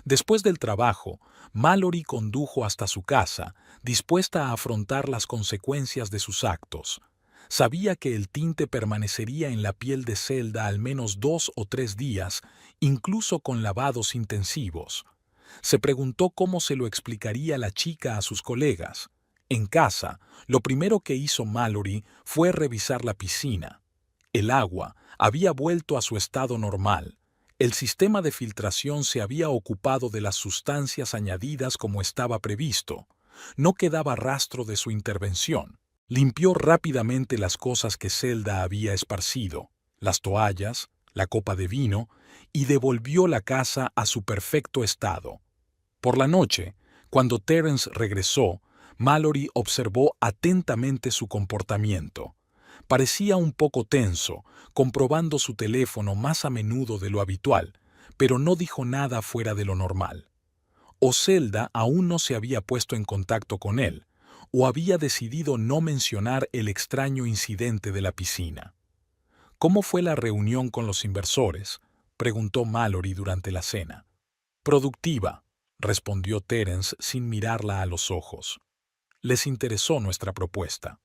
Después del trabajo, Mallory condujo hasta su casa, dispuesta a afrontar las consecuencias de sus actos. Sabía que el tinte permanecería en la piel de Zelda al menos 2 o 3 días, incluso con lavados intensivos. Se preguntó cómo se lo explicaría la chica a sus colegas. En casa, lo primero que hizo Mallory fue revisar la piscina. El agua había vuelto a su estado normal. El sistema de filtración se había ocupado de las sustancias añadidas como estaba previsto. No quedaba rastro de su intervención. Limpió rápidamente las cosas que Zelda había esparcido, las toallas, la copa de vino y devolvió la casa a su perfecto estado. Por la noche, cuando Terence regresó, Mallory observó atentamente su comportamiento. Parecía un poco tenso, comprobando su teléfono más a menudo de lo habitual, pero no dijo nada fuera de lo normal. O Zelda aún no se había puesto en contacto con él, o había decidido no mencionar el extraño incidente de la piscina. ¿Cómo fue la reunión con los inversores?, preguntó Mallory durante la cena. Productiva, respondió Terence sin mirarla a los ojos. Les interesó nuestra propuesta.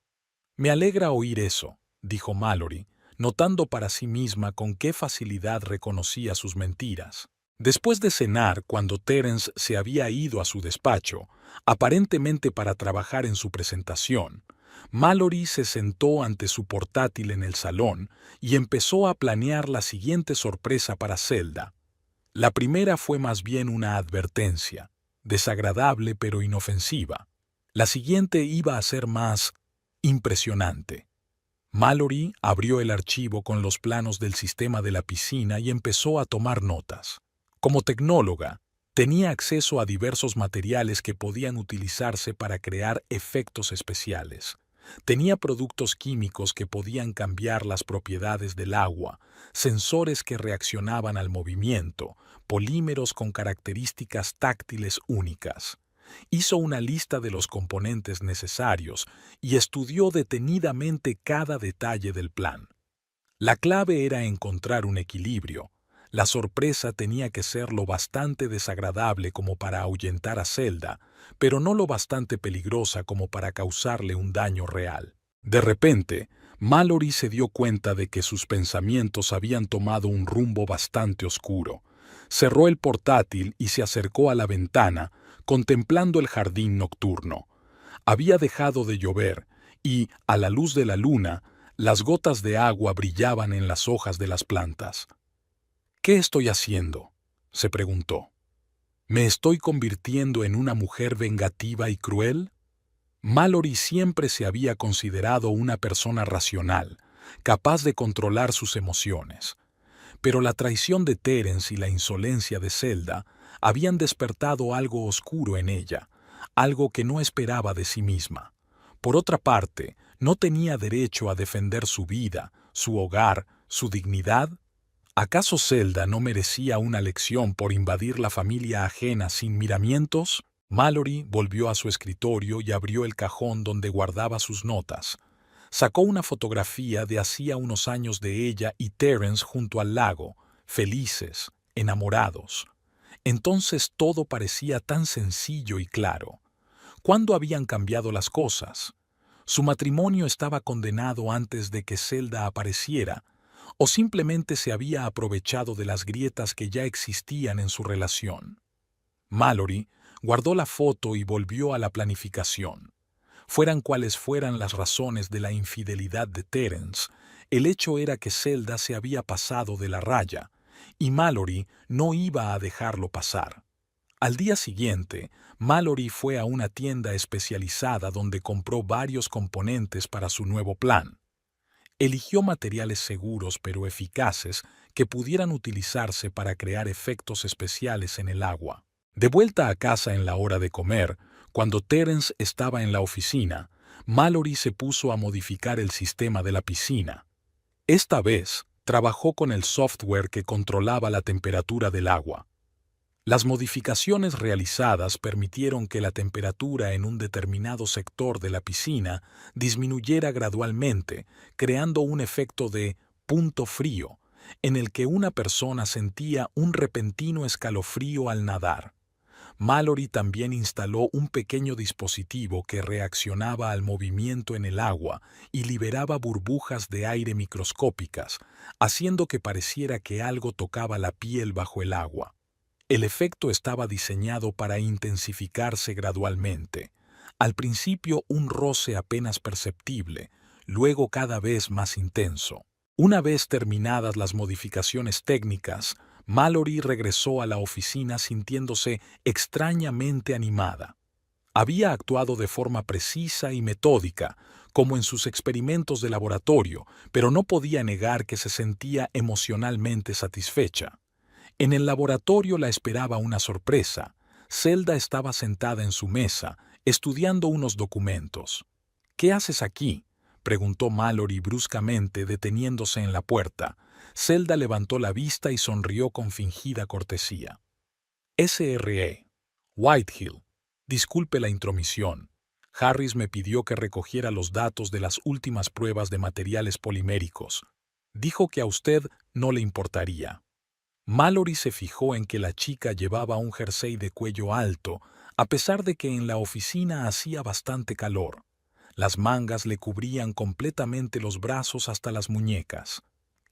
Me alegra oír eso, dijo Mallory, notando para sí misma con qué facilidad reconocía sus mentiras. Después de cenar, cuando Terence se había ido a su despacho, aparentemente para trabajar en su presentación, Mallory se sentó ante su portátil en el salón y empezó a planear la siguiente sorpresa para Zelda. La primera fue más bien una advertencia, desagradable pero inofensiva. La siguiente iba a ser más impresionante. Mallory abrió el archivo con los planos del sistema de la piscina y empezó a tomar notas. Como tecnóloga, tenía acceso a diversos materiales que podían utilizarse para crear efectos especiales. Tenía productos químicos que podían cambiar las propiedades del agua, sensores que reaccionaban al movimiento, polímeros con características táctiles únicas. Hizo una lista de los componentes necesarios y estudió detenidamente cada detalle del plan. La clave era encontrar un equilibrio. La sorpresa tenía que ser lo bastante desagradable como para ahuyentar a Zelda, pero no lo bastante peligrosa como para causarle un daño real. De repente, Mallory se dio cuenta de que sus pensamientos habían tomado un rumbo bastante oscuro. Cerró el portátil y se acercó a la ventana, contemplando el jardín nocturno. Había dejado de llover y, a la luz de la luna, las gotas de agua brillaban en las hojas de las plantas. ¿Qué estoy haciendo?, se preguntó. ¿Me estoy convirtiendo en una mujer vengativa y cruel? Mallory siempre se había considerado una persona racional, capaz de controlar sus emociones. Pero la traición de Terence y la insolencia de Zelda habían despertado algo oscuro en ella, algo que no esperaba de sí misma. Por otra parte, ¿no tenía derecho a defender su vida, su hogar, su dignidad? ¿Acaso Zelda no merecía una lección por invadir la familia ajena sin miramientos? Mallory volvió a su escritorio y abrió el cajón donde guardaba sus notas. Sacó una fotografía de hacía unos años de ella y Terence junto al lago, felices, enamorados. Entonces todo parecía tan sencillo y claro. ¿Cuándo habían cambiado las cosas? ¿Su matrimonio estaba condenado antes de que Zelda apareciera? ¿O simplemente se había aprovechado de las grietas que ya existían en su relación? Mallory guardó la foto y volvió a la planificación. Fueran cuales fueran las razones de la infidelidad de Terence, el hecho era que Zelda se había pasado de la raya, y Mallory no iba a dejarlo pasar. Al día siguiente, Mallory fue a una tienda especializada donde compró varios componentes para su nuevo plan. Eligió materiales seguros pero eficaces que pudieran utilizarse para crear efectos especiales en el agua. De vuelta a casa en la hora de comer, cuando Terence estaba en la oficina, Mallory se puso a modificar el sistema de la piscina. Esta vez, trabajó con el software que controlaba la temperatura del agua. Las modificaciones realizadas permitieron que la temperatura en un determinado sector de la piscina disminuyera gradualmente, creando un efecto de punto frío, en el que una persona sentía un repentino escalofrío al nadar. Mallory también instaló un pequeño dispositivo que reaccionaba al movimiento en el agua y liberaba burbujas de aire microscópicas, haciendo que pareciera que algo tocaba la piel bajo el agua. El efecto estaba diseñado para intensificarse gradualmente. Al principio un roce apenas perceptible, luego cada vez más intenso. Una vez terminadas las modificaciones técnicas, Mallory regresó a la oficina sintiéndose extrañamente animada. Había actuado de forma precisa y metódica, como en sus experimentos de laboratorio, pero no podía negar que se sentía emocionalmente satisfecha. En el laboratorio la esperaba una sorpresa. Zelda estaba sentada en su mesa, estudiando unos documentos. «¿Qué haces aquí?», preguntó Mallory bruscamente, deteniéndose en la puerta. Zelda levantó la vista y sonrió con fingida cortesía. «SRE. Whitehill. Disculpe la intromisión. Harris me pidió que recogiera los datos de las últimas pruebas de materiales poliméricos. Dijo que a usted no le importaría». Mallory se fijó en que la chica llevaba un jersey de cuello alto, a pesar de que en la oficina hacía bastante calor. Las mangas le cubrían completamente los brazos hasta las muñecas.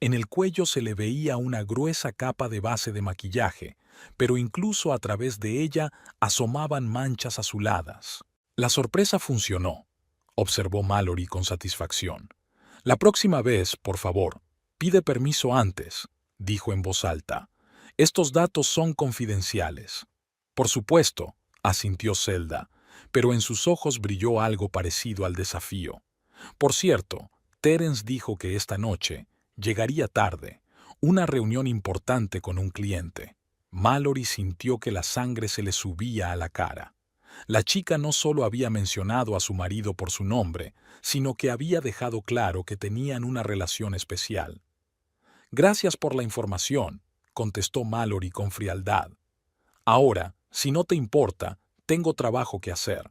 En el cuello se le veía una gruesa capa de base de maquillaje, pero incluso a través de ella asomaban manchas azuladas. «La sorpresa funcionó», observó Mallory con satisfacción. «La próxima vez, por favor, pide permiso antes», dijo en voz alta. «Estos datos son confidenciales». «Por supuesto», asintió Zelda, pero en sus ojos brilló algo parecido al desafío. «Por cierto, Terence dijo que esta noche llegaría tarde, una reunión importante con un cliente». Mallory sintió que la sangre se le subía a la cara. La chica no solo había mencionado a su marido por su nombre, sino que había dejado claro que tenían una relación especial. «Gracias por la información», contestó Mallory con frialdad. «Ahora, si no te importa, tengo trabajo que hacer».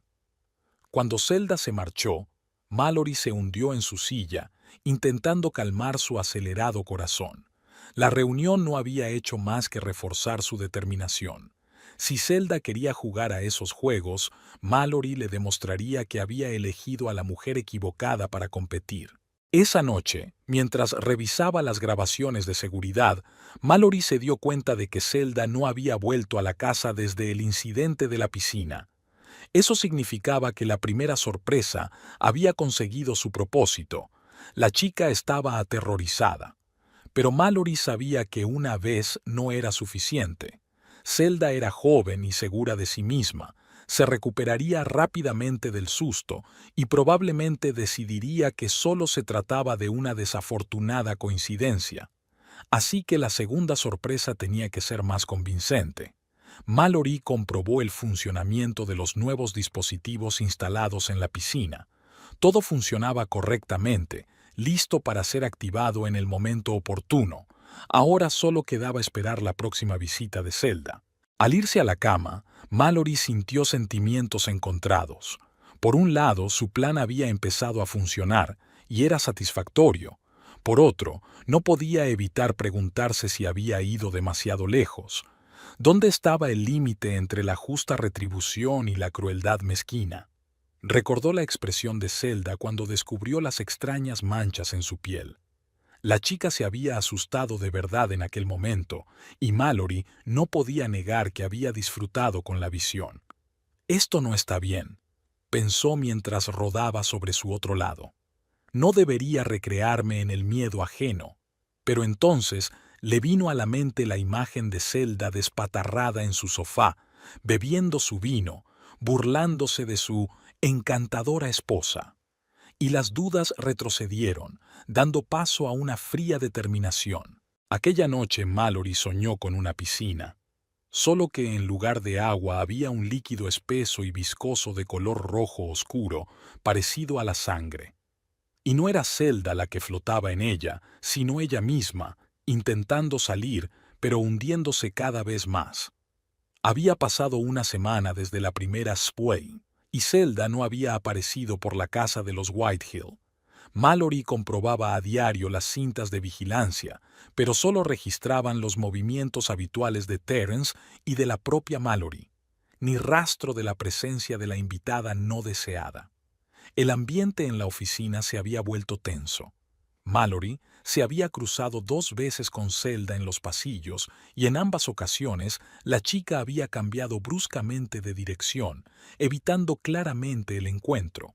Cuando Zelda se marchó, Mallory se hundió en su silla, intentando calmar su acelerado corazón. La reunión no había hecho más que reforzar su determinación. Si Zelda quería jugar a esos juegos, Mallory le demostraría que había elegido a la mujer equivocada para competir. Esa noche, mientras revisaba las grabaciones de seguridad, Mallory se dio cuenta de que Zelda no había vuelto a la casa desde el incidente de la piscina. Eso significaba que la primera sorpresa había conseguido su propósito. La chica estaba aterrorizada. Pero Mallory sabía que una vez no era suficiente. Zelda era joven y segura de sí misma. Se recuperaría rápidamente del susto y probablemente decidiría que solo se trataba de una desafortunada coincidencia. Así que la segunda sorpresa tenía que ser más convincente. Mallory comprobó el funcionamiento de los nuevos dispositivos instalados en la piscina. Todo funcionaba correctamente, listo para ser activado en el momento oportuno. Ahora solo quedaba esperar la próxima visita de Zelda. Al irse a la cama, Mallory sintió sentimientos encontrados. Por un lado, su plan había empezado a funcionar y era satisfactorio. Por otro, no podía evitar preguntarse si había ido demasiado lejos. ¿Dónde estaba el límite entre la justa retribución y la crueldad mezquina? Recordó la expresión de Zelda cuando descubrió las extrañas manchas en su piel. La chica se había asustado de verdad en aquel momento, y Mallory no podía negar que había disfrutado con la visión. «Esto no está bien», pensó mientras rodaba sobre su otro lado. «No debería recrearme en el miedo ajeno». Pero entonces le vino a la mente la imagen de Zelda despatarrada en su sofá, bebiendo su vino, burlándose de su encantadora esposa. Y las dudas retrocedieron, dando paso a una fría determinación. Aquella noche Mallory soñó con una piscina, solo que en lugar de agua había un líquido espeso y viscoso de color rojo oscuro, parecido a la sangre. Y no era Zelda la que flotaba en ella, sino ella misma, intentando salir, pero hundiéndose cada vez más. Había pasado una semana desde la primera Spway, y Zelda no había aparecido por la casa de los Whitehill. Mallory comprobaba a diario las cintas de vigilancia, pero solo registraban los movimientos habituales de Terence y de la propia Mallory. Ni rastro de la presencia de la invitada no deseada. El ambiente en la oficina se había vuelto tenso. Mallory se había cruzado 2 veces con Zelda en los pasillos y en ambas ocasiones la chica había cambiado bruscamente de dirección, evitando claramente el encuentro.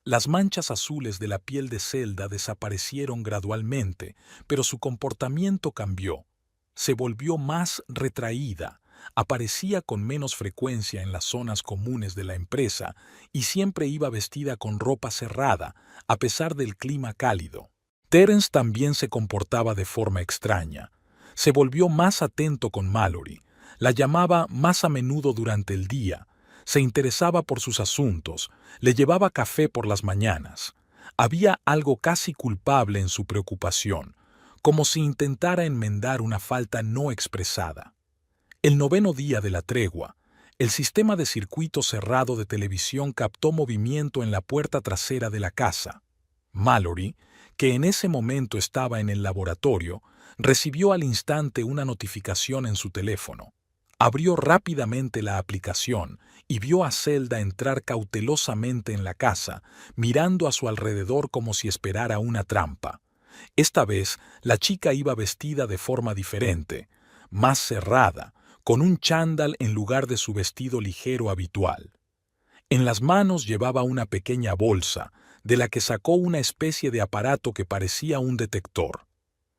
Las manchas azules de la piel de Zelda desaparecieron gradualmente, pero su comportamiento cambió. Se volvió más retraída, aparecía con menos frecuencia en las zonas comunes de la empresa y siempre iba vestida con ropa cerrada, a pesar del clima cálido. Terence también se comportaba de forma extraña. Se volvió más atento con Mallory, la llamaba más a menudo durante el día, se interesaba por sus asuntos, le llevaba café por las mañanas. Había algo casi culpable en su preocupación, como si intentara enmendar una falta no expresada. El 9º día de la tregua, el sistema de circuito cerrado de televisión captó movimiento en la puerta trasera de la casa. Mallory, que en ese momento estaba en el laboratorio, recibió al instante una notificación en su teléfono. Abrió rápidamente la aplicación y vio a Zelda entrar cautelosamente en la casa, mirando a su alrededor como si esperara una trampa. Esta vez, la chica iba vestida de forma diferente, más cerrada, con un chándal en lugar de su vestido ligero habitual. En las manos llevaba una pequeña bolsa, de la que sacó una especie de aparato que parecía un detector.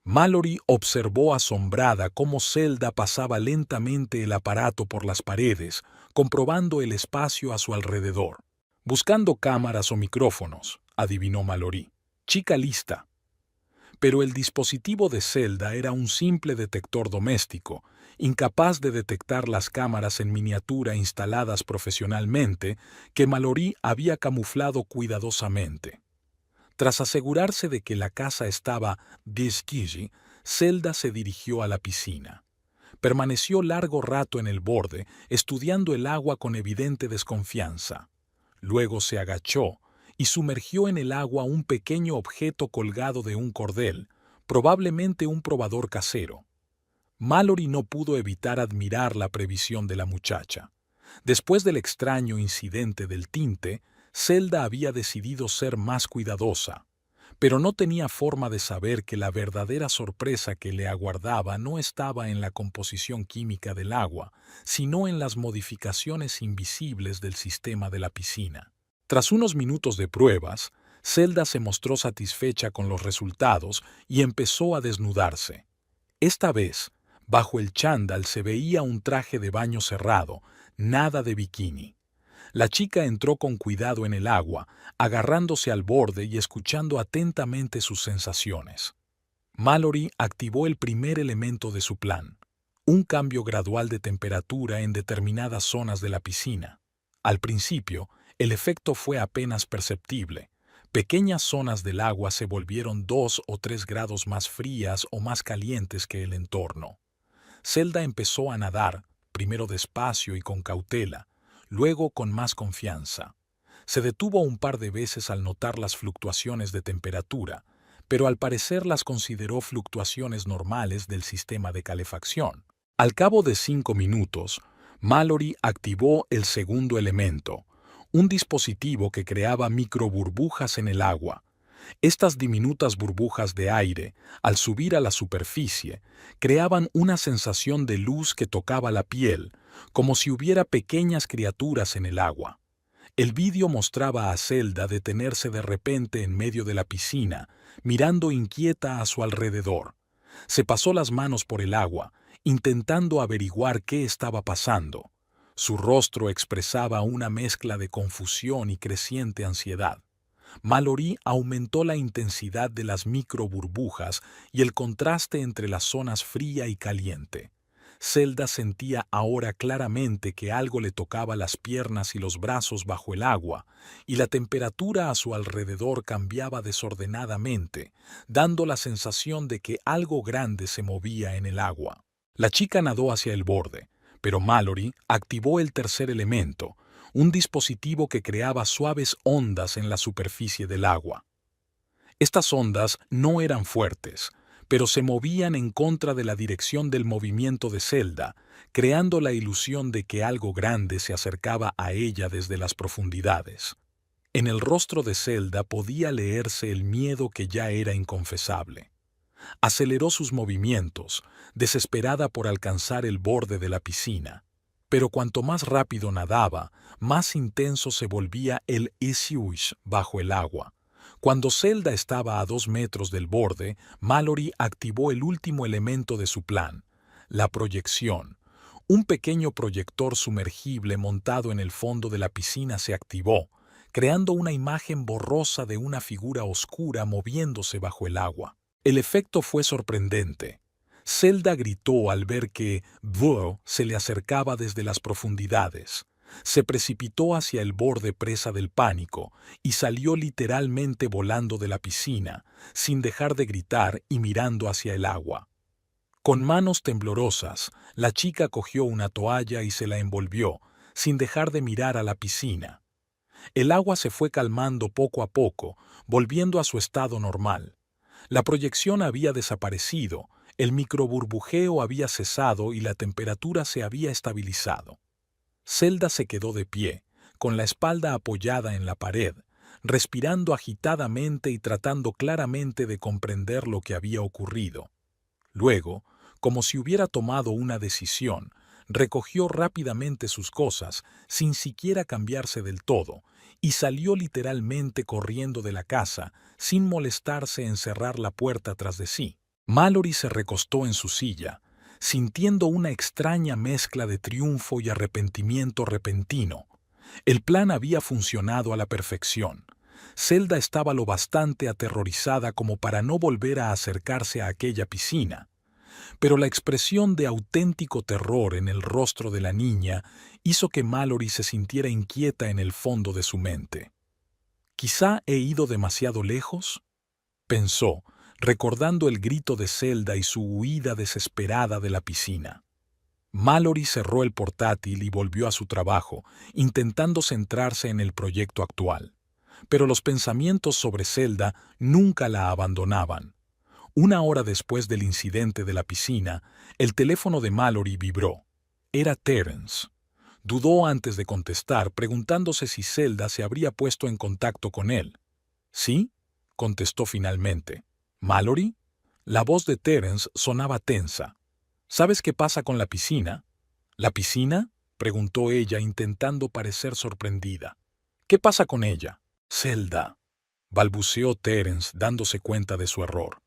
Mallory observó asombrada cómo Zelda pasaba lentamente el aparato por las paredes, comprobando el espacio a su alrededor. Buscando cámaras o micrófonos, adivinó Mallory. Chica lista. Pero el dispositivo de Zelda era un simple detector doméstico, incapaz de detectar las cámaras en miniatura instaladas profesionalmente que Mallory había camuflado cuidadosamente. Tras asegurarse de que la casa estaba disquille, Zelda se dirigió a la piscina. Permaneció largo rato en el borde, estudiando el agua con evidente desconfianza. Luego se agachó y sumergió en el agua un pequeño objeto colgado de un cordel, probablemente un probador casero. Mallory no pudo evitar admirar la previsión de la muchacha. Después del extraño incidente del tinte, Zelda había decidido ser más cuidadosa, pero no tenía forma de saber que la verdadera sorpresa que le aguardaba no estaba en la composición química del agua, sino en las modificaciones invisibles del sistema de la piscina. Tras unos minutos de pruebas, Zelda se mostró satisfecha con los resultados y empezó a desnudarse. Esta vez, bajo el chándal se veía un traje de baño cerrado, nada de bikini. La chica entró con cuidado en el agua, agarrándose al borde y escuchando atentamente sus sensaciones. Mallory activó el primer elemento de su plan, un cambio gradual de temperatura en determinadas zonas de la piscina. Al principio, el efecto fue apenas perceptible. Pequeñas zonas del agua se volvieron 2 o 3 grados más frías o más calientes que el entorno. Zelda empezó a nadar, primero despacio y con cautela, luego con más confianza. Se detuvo un par de veces al notar las fluctuaciones de temperatura, pero al parecer las consideró fluctuaciones normales del sistema de calefacción. Al cabo de 5 minutos, Mallory activó el segundo elemento, un dispositivo que creaba microburbujas en el agua. Estas diminutas burbujas de aire, al subir a la superficie, creaban una sensación de luz que tocaba la piel, como si hubiera pequeñas criaturas en el agua. El vídeo mostraba a Zelda detenerse de repente en medio de la piscina, mirando inquieta a su alrededor. Se pasó las manos por el agua, intentando averiguar qué estaba pasando. Su rostro expresaba una mezcla de confusión y creciente ansiedad. Mallory aumentó la intensidad de las microburbujas y el contraste entre las zonas fría y caliente. Zelda sentía ahora claramente que algo le tocaba las piernas y los brazos bajo el agua, y la temperatura a su alrededor cambiaba desordenadamente, dando la sensación de que algo grande se movía en el agua. La chica nadó hacia el borde, pero Mallory activó el tercer elemento, un dispositivo que creaba suaves ondas en la superficie del agua. Estas ondas no eran fuertes, pero se movían en contra de la dirección del movimiento de Zelda, creando la ilusión de que algo grande se acercaba a ella desde las profundidades. En el rostro de Zelda podía leerse el miedo que ya era inconfesable. Aceleró sus movimientos, desesperada por alcanzar el borde de la piscina. Pero cuanto más rápido nadaba, más intenso se volvía el swoosh bajo el agua. Cuando Zelda estaba a 2 metros del borde, Mallory activó el último elemento de su plan, la proyección, Un pequeño proyector sumergible montado en el fondo de la piscina se activó, creando una imagen borrosa de una figura oscura moviéndose bajo el agua. El efecto fue sorprendente. Zelda gritó al ver que Burr se le acercaba desde las profundidades. Se precipitó hacia el borde presa del pánico y salió literalmente volando de la piscina, sin dejar de gritar y mirando hacia el agua. Con manos temblorosas, la chica cogió una toalla y se la envolvió, sin dejar de mirar a la piscina. El agua se fue calmando poco a poco, volviendo a su estado normal. La proyección había desaparecido, el microburbujeo había cesado y la temperatura se había estabilizado. Zelda se quedó de pie, con la espalda apoyada en la pared, respirando agitadamente y tratando claramente de comprender lo que había ocurrido. Luego, como si hubiera tomado una decisión, recogió rápidamente sus cosas, sin siquiera cambiarse del todo, y salió literalmente corriendo de la casa, sin molestarse en cerrar la puerta tras de sí. Mallory se recostó en su silla, sintiendo una extraña mezcla de triunfo y arrepentimiento repentino. El plan había funcionado a la perfección. Zelda estaba lo bastante aterrorizada como para no volver a acercarse a aquella piscina. Pero la expresión de auténtico terror en el rostro de la niña hizo que Mallory se sintiera inquieta en el fondo de su mente. ¿Quizá he ido demasiado lejos?, pensó, recordando el grito de Zelda y su huida desesperada de la piscina. Mallory cerró el portátil y volvió a su trabajo, intentando centrarse en el proyecto actual. Pero los pensamientos sobre Zelda nunca la abandonaban. Una hora después del incidente de la piscina, el teléfono de Mallory vibró. Era Terence. Dudó antes de contestar, preguntándose si Zelda se habría puesto en contacto con él. «¿Sí?», contestó finalmente. «¿Mallory?». La voz de Terence sonaba tensa. «¿Sabes qué pasa con la piscina?». «¿La piscina?», preguntó ella, intentando parecer sorprendida. «¿Qué pasa con ella?». «Zelda», balbuceó Terence, dándose cuenta de su error.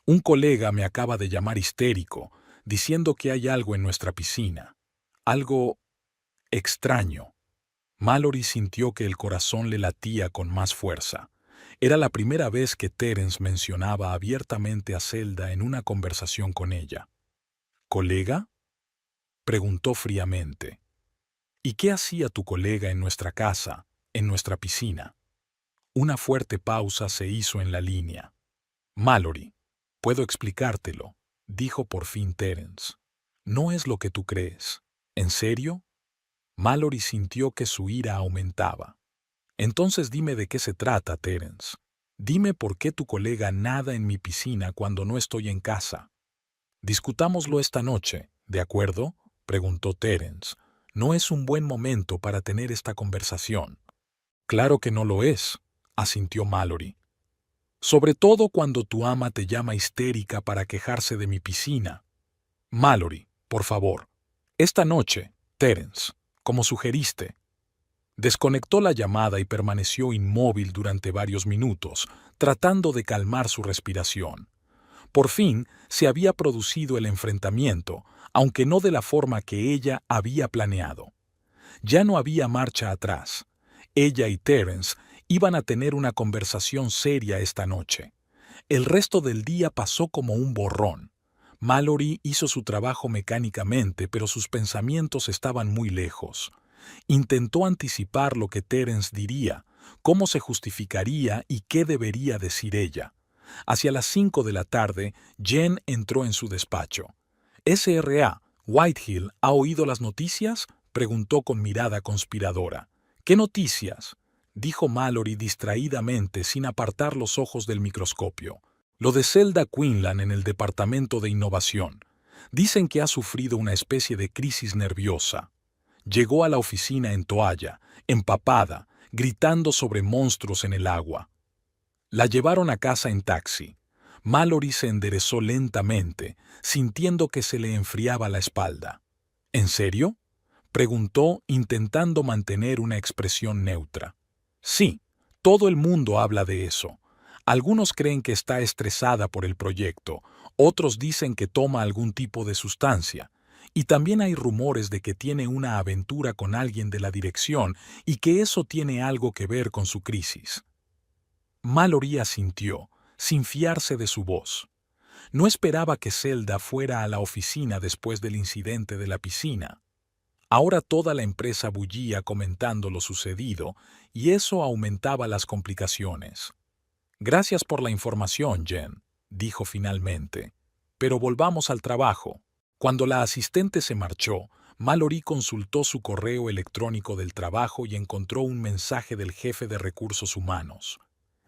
«Un colega me acaba de llamar histérico, diciendo que hay algo en nuestra piscina. Algo extraño». Mallory sintió que el corazón le latía con más fuerza. Era la primera vez que Terence mencionaba abiertamente a Zelda en una conversación con ella. «¿Colega?», preguntó fríamente. «¿Y qué hacía tu colega en nuestra casa, en nuestra piscina?». Una fuerte pausa se hizo en la línea. «Mallory, puedo explicártelo», dijo por fin Terence. «No es lo que tú crees». «¿En serio?». Mallory sintió que su ira aumentaba. «Entonces dime de qué se trata, Terence. Dime por qué tu colega nada en mi piscina cuando no estoy en casa». «Discutámoslo esta noche, ¿de acuerdo?», preguntó Terence. «No es un buen momento para tener esta conversación». «Claro que no lo es», asintió Mallory. «Sobre todo cuando tu ama te llama histérica para quejarse de mi piscina». «Mallory, por favor. Esta noche, Terence, como sugeriste». Desconectó la llamada y permaneció inmóvil durante varios minutos, tratando de calmar su respiración. Por fin se había producido el enfrentamiento, aunque no de la forma que ella había planeado. Ya no había marcha atrás. Ella y Terence iban a tener una conversación seria esta noche. El resto del día pasó como un borrón. Mallory hizo su trabajo mecánicamente, pero sus pensamientos estaban muy lejos. Intentó anticipar lo que Terence diría, cómo se justificaría y qué debería decir ella. Hacia las 5 de la tarde, Jen entró en su despacho. «SRA, Whitehill, ¿ha oído las noticias?», preguntó con mirada conspiradora. «¿Qué noticias?», dijo Mallory distraídamente sin apartar los ojos del microscopio. «Lo de Zelda Quinlan en el departamento de innovación. Dicen que ha sufrido una especie de crisis nerviosa. Llegó a la oficina en toalla, empapada, gritando sobre monstruos en el agua. La llevaron a casa en taxi. Mallory se enderezó lentamente, sintiendo que se le enfriaba la espalda. «¿En serio?», preguntó, intentando mantener una expresión neutra. «Sí, todo el mundo habla de eso. Algunos creen que está estresada por el proyecto, otros dicen que toma algún tipo de sustancia, Y también hay rumores de que tiene una aventura con alguien de la dirección y que eso tiene algo que ver con su crisis. Mallory asintió, sin fiarse de su voz. No esperaba que Zelda fuera a la oficina después del incidente de la piscina. Ahora toda la empresa bullía comentando lo sucedido, y eso aumentaba las complicaciones. Gracias por la información, Jen, dijo finalmente. Pero volvamos al trabajo. Cuando la asistente se marchó, Mallory consultó su correo electrónico del trabajo y encontró un mensaje del jefe de recursos humanos.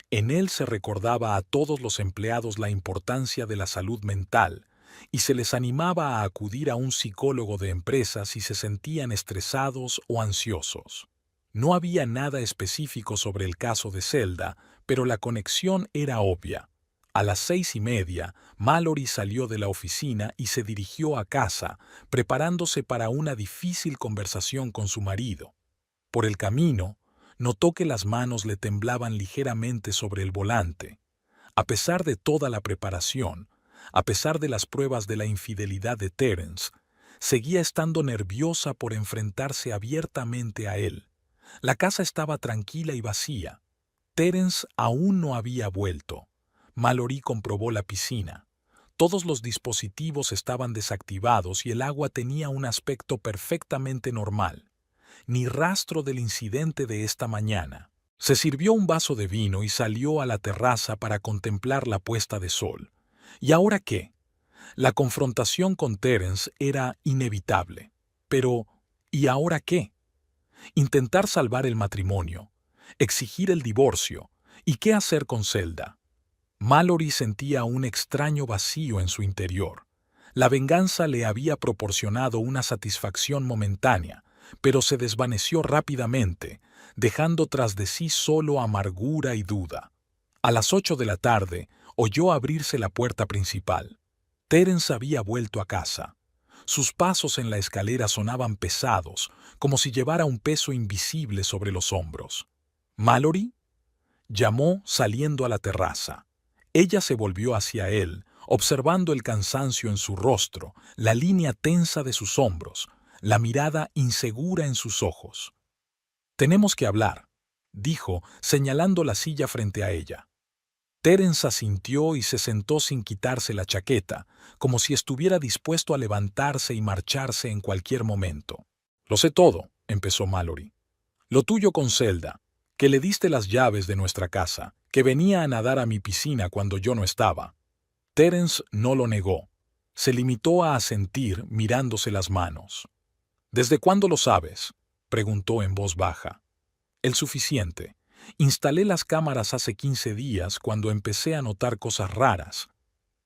En él se recordaba a todos los empleados la importancia de la salud mental y se les animaba a acudir a un psicólogo de empresa si se sentían estresados o ansiosos. No había nada específico sobre el caso de Zelda, pero la conexión era obvia. A las 6:30, Mallory salió de la oficina y se dirigió a casa, preparándose para una difícil conversación con su marido. Por el camino, notó que las manos le temblaban ligeramente sobre el volante. A pesar de toda la preparación, a pesar de las pruebas de la infidelidad de Terence, seguía estando nerviosa por enfrentarse abiertamente a él. La casa estaba tranquila y vacía. Terence aún no había vuelto. Mallory comprobó la piscina. Todos los dispositivos estaban desactivados y el agua tenía un aspecto perfectamente normal. Ni rastro del incidente de esta mañana. Se sirvió un vaso de vino y salió a la terraza para contemplar la puesta de sol. ¿Y ahora qué? La confrontación con Terence era inevitable. Pero, ¿y ahora qué? Intentar salvar el matrimonio, exigir el divorcio, ¿y qué hacer con Zelda? Mallory sentía un extraño vacío en su interior. La venganza le había proporcionado una satisfacción momentánea, pero se desvaneció rápidamente, dejando tras de sí solo amargura y duda. A las 8 de la tarde, oyó abrirse la puerta principal. Terence había vuelto a casa. Sus pasos en la escalera sonaban pesados, como si llevara un peso invisible sobre los hombros. ¿Mallory? Llamó saliendo a la terraza. Ella se volvió hacia él, observando el cansancio en su rostro, la línea tensa de sus hombros, la mirada insegura en sus ojos. «Tenemos que hablar», dijo, señalando la silla frente a ella. Terence asintió y se sentó sin quitarse la chaqueta, como si estuviera dispuesto a levantarse y marcharse en cualquier momento. «Lo sé todo», empezó Mallory. «Lo tuyo con Zelda, que le diste las llaves de nuestra casa, que venía a nadar a mi piscina cuando yo no estaba». Terence no lo negó. Se limitó a asentir mirándose las manos. «¿Desde cuándo lo sabes?», preguntó en voz baja. «El suficiente. Instalé las cámaras hace 15 días cuando empecé a notar cosas raras».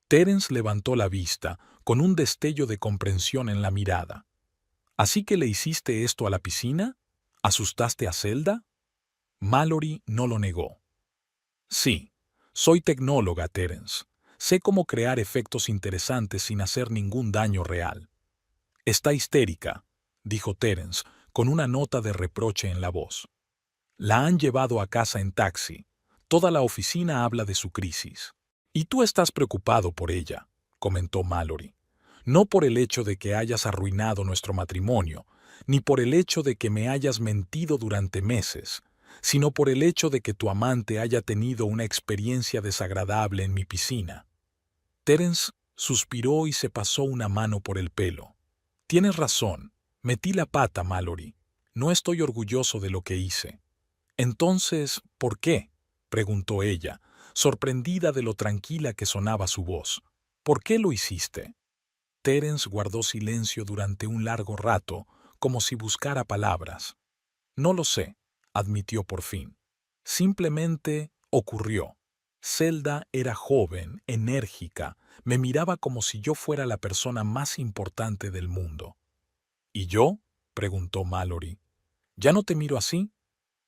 Terence levantó la vista, con un destello de comprensión en la mirada. «¿Así que le hiciste esto a la piscina? ¿Asustaste a Zelda?». Mallory no lo negó. «Sí, soy tecnóloga, Terence. Sé cómo crear efectos interesantes sin hacer ningún daño real». «Está histérica», dijo Terence, con una nota de reproche en la voz. «La han llevado a casa en taxi. Toda la oficina habla de su crisis. Y tú estás preocupado por ella», comentó Mallory. «No por el hecho de que hayas arruinado nuestro matrimonio, ni por el hecho de que me hayas mentido durante meses, sino por el hecho de que tu amante haya tenido una experiencia desagradable en mi piscina». Terence suspiró y se pasó una mano por el pelo. «Tienes razón. Metí la pata, Mallory. No estoy orgulloso de lo que hice». «Entonces, ¿por qué?», preguntó ella, sorprendida de lo tranquila que sonaba su voz. «¿Por qué lo hiciste?». Terence guardó silencio durante un largo rato, como si buscara palabras. «No lo sé», admitió por fin. «Simplemente ocurrió. Zelda era joven, enérgica, me miraba como si yo fuera la persona más importante del mundo». «¿Y yo?», preguntó Mallory. «¿Ya no te miro así?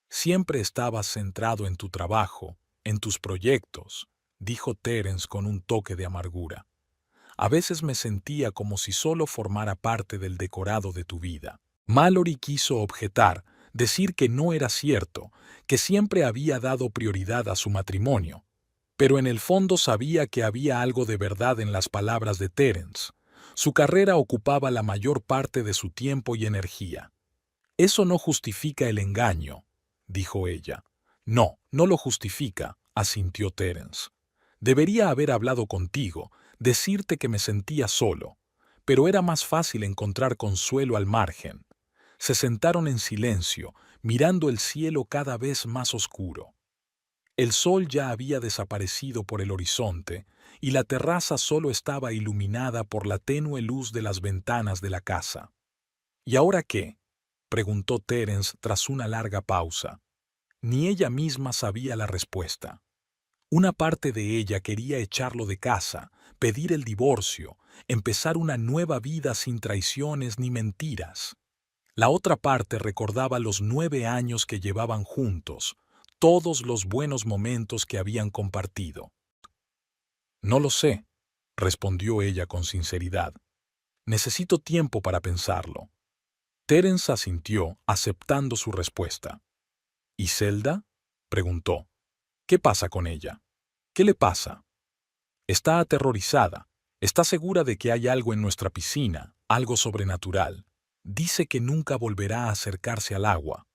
Siempre estabas centrado en tu trabajo, en tus proyectos», dijo Terence con un toque de amargura. «A veces me sentía como si solo formara parte del decorado de tu vida». Mallory quiso objetar, decir que no era cierto, que siempre había dado prioridad a su matrimonio. Pero en el fondo sabía que había algo de verdad en las palabras de Terence. Su carrera ocupaba la mayor parte de su tiempo y energía. Eso no justifica el engaño, dijo ella. No, no lo justifica, asintió Terence. Debería haber hablado contigo, decirte que me sentía solo, pero era más fácil encontrar consuelo al margen. Se sentaron en silencio, mirando el cielo cada vez más oscuro. El sol ya había desaparecido por el horizonte y la terraza solo estaba iluminada por la tenue luz de las ventanas de la casa. ¿Y ahora qué?, preguntó Terence tras una larga pausa. Ni ella misma sabía la respuesta. Una parte de ella quería echarlo de casa, pedir el divorcio, empezar una nueva vida sin traiciones ni mentiras. La otra parte recordaba los 9 años que llevaban juntos, todos los buenos momentos que habían compartido. No lo sé, respondió ella con sinceridad. Necesito tiempo para pensarlo. Terence asintió, aceptando su respuesta. ¿Y Zelda?, preguntó. ¿Qué pasa con ella? ¿Qué le pasa? Está aterrorizada. Está segura de que hay algo en nuestra piscina, algo sobrenatural. Dice que nunca volverá a acercarse al agua.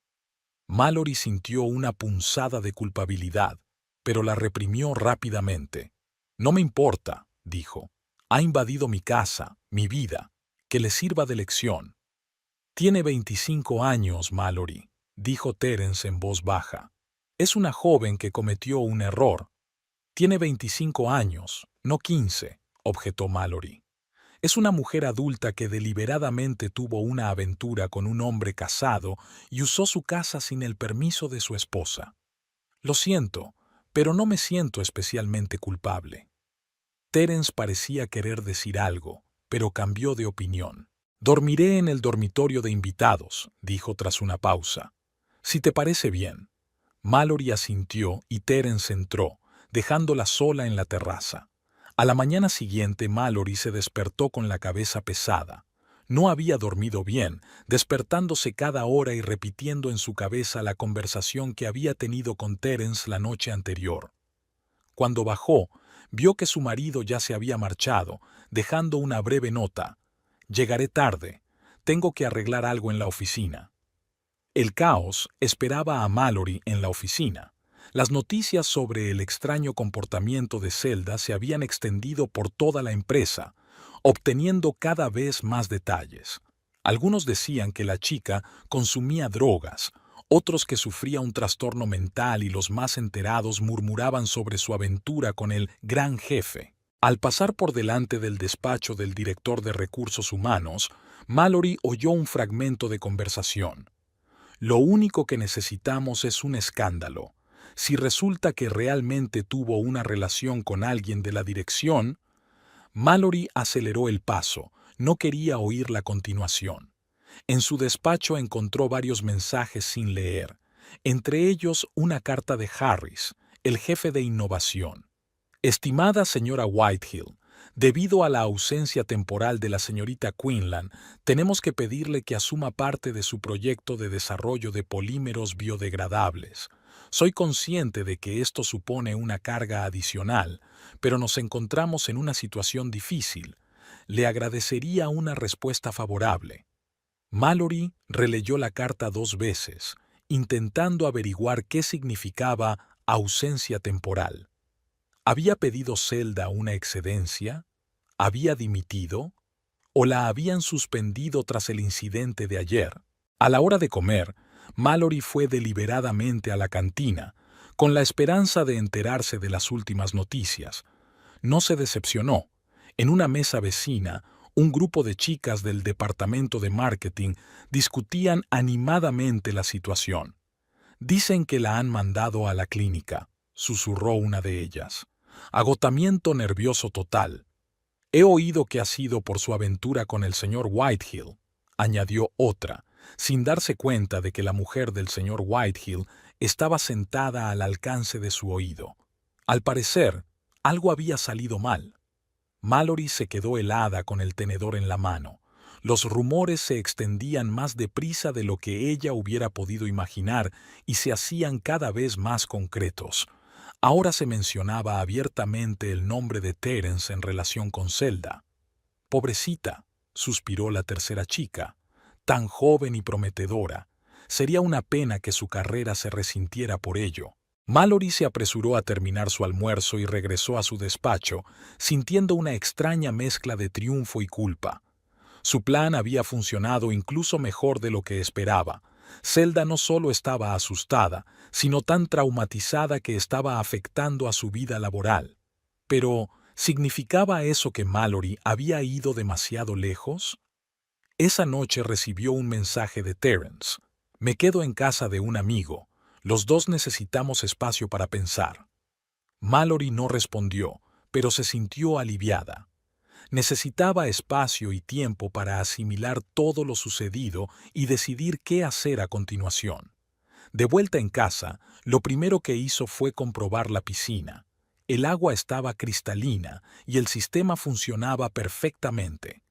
Mallory sintió una punzada de culpabilidad, pero la reprimió rápidamente. No me importa, dijo. Ha invadido mi casa, mi vida. Que le sirva de lección. Tiene 25 años, Mallory, dijo Terence en voz baja. Es una joven que cometió un error. Tiene 25 años, no 15, objetó Mallory. Es una mujer adulta que deliberadamente tuvo una aventura con un hombre casado y usó su casa sin el permiso de su esposa. Lo siento, pero no me siento especialmente culpable. Terence parecía querer decir algo, pero cambió de opinión. Dormiré en el dormitorio de invitados, dijo tras una pausa. Si te parece bien. Mallory asintió y Terence entró, dejándola sola en la terraza. A la mañana siguiente Mallory se despertó con la cabeza pesada. No había dormido bien, despertándose cada hora y repitiendo en su cabeza la conversación que había tenido con Terence la noche anterior. Cuando bajó, vio que su marido ya se había marchado, dejando una breve nota. «Llegaré tarde. Tengo que arreglar algo en la oficina». El caos esperaba a Mallory en la oficina. Las noticias sobre el extraño comportamiento de Zelda se habían extendido por toda la empresa, obteniendo cada vez más detalles. Algunos decían que la chica consumía drogas, otros que sufría un trastorno mental y los más enterados murmuraban sobre su aventura con el gran jefe. Al pasar por delante del despacho del director de recursos humanos, Mallory oyó un fragmento de conversación. Lo único que necesitamos es un escándalo. Si resulta que realmente tuvo una relación con alguien de la dirección, Mallory aceleró el paso, no quería oír la continuación. En su despacho encontró varios mensajes sin leer, entre ellos una carta de Harris, el jefe de innovación. Estimada señora Whitehill, debido a la ausencia temporal de la señorita Quinlan, tenemos que pedirle que asuma parte de su proyecto de desarrollo de polímeros biodegradables. Soy consciente de que esto supone una carga adicional, pero nos encontramos en una situación difícil. Le agradecería una respuesta favorable. Mallory releyó la carta 2 veces, intentando averiguar qué significaba ausencia temporal. ¿Había pedido Zelda una excedencia? ¿Había dimitido? ¿O la habían suspendido tras el incidente de ayer? A la hora de comer, Mallory fue deliberadamente a la cantina, con la esperanza de enterarse de las últimas noticias. No se decepcionó. En una mesa vecina, un grupo de chicas del departamento de marketing discutían animadamente la situación. «Dicen que la han mandado a la clínica», susurró una de ellas. «Agotamiento nervioso total. He oído que ha sido por su aventura con el señor Whitehill», añadió otra, sin darse cuenta de que la mujer del señor Whitehill estaba sentada al alcance de su oído. Al parecer, algo había salido mal. Mallory se quedó helada con el tenedor en la mano. Los rumores se extendían más deprisa de lo que ella hubiera podido imaginar y se hacían cada vez más concretos. Ahora se mencionaba abiertamente el nombre de Terence en relación con Zelda. Pobrecita, suspiró la tercera chica, tan joven y prometedora. Sería una pena que su carrera se resintiera por ello. Mallory se apresuró a terminar su almuerzo y regresó a su despacho, sintiendo una extraña mezcla de triunfo y culpa. Su plan había funcionado incluso mejor de lo que esperaba. Zelda no solo estaba asustada, sino tan traumatizada que estaba afectando a su vida laboral. Pero, ¿significaba eso que Mallory había ido demasiado lejos? Esa noche recibió un mensaje de Terence. Me quedo en casa de un amigo. Los dos necesitamos espacio para pensar. Mallory no respondió, pero se sintió aliviada. Necesitaba espacio y tiempo para asimilar todo lo sucedido y decidir qué hacer a continuación. De vuelta en casa, lo primero que hizo fue comprobar la piscina. El agua estaba cristalina y el sistema funcionaba perfectamente.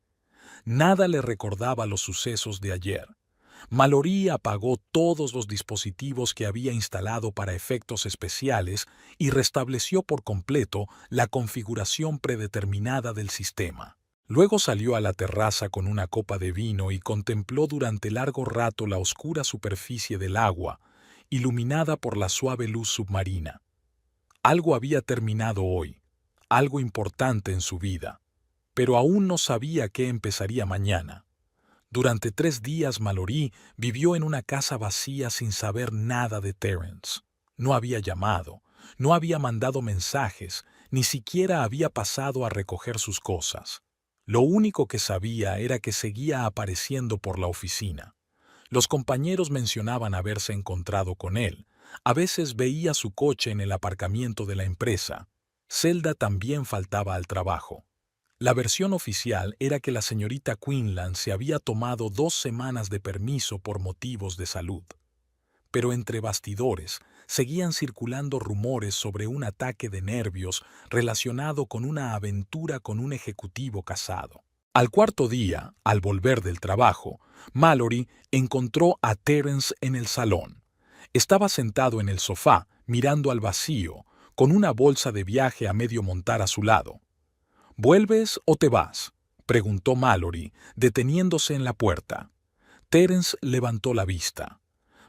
Nada le recordaba los sucesos de ayer. Mallory apagó todos los dispositivos que había instalado para efectos especiales y restableció por completo la configuración predeterminada del sistema. Luego salió a la terraza con una copa de vino y contempló durante largo rato la oscura superficie del agua, iluminada por la suave luz submarina. Algo había terminado hoy, algo importante en su vida, pero aún no sabía qué empezaría mañana. Durante 3 días Mallory vivió en una casa vacía sin saber nada de Terence. No había llamado, no había mandado mensajes, ni siquiera había pasado a recoger sus cosas. Lo único que sabía era que seguía apareciendo por la oficina. Los compañeros mencionaban haberse encontrado con él. A veces veía su coche en el aparcamiento de la empresa. Zelda también faltaba al trabajo. La versión oficial era que la señorita Quinlan se había tomado 2 semanas de permiso por motivos de salud. Pero entre bastidores seguían circulando rumores sobre un ataque de nervios relacionado con una aventura con un ejecutivo casado. Al cuarto día, al volver del trabajo, Mallory encontró a Terence en el salón. Estaba sentado en el sofá, mirando al vacío, con una bolsa de viaje a medio montar a su lado. ¿Vuelves o te vas?, preguntó Mallory, deteniéndose en la puerta. Terence levantó la vista.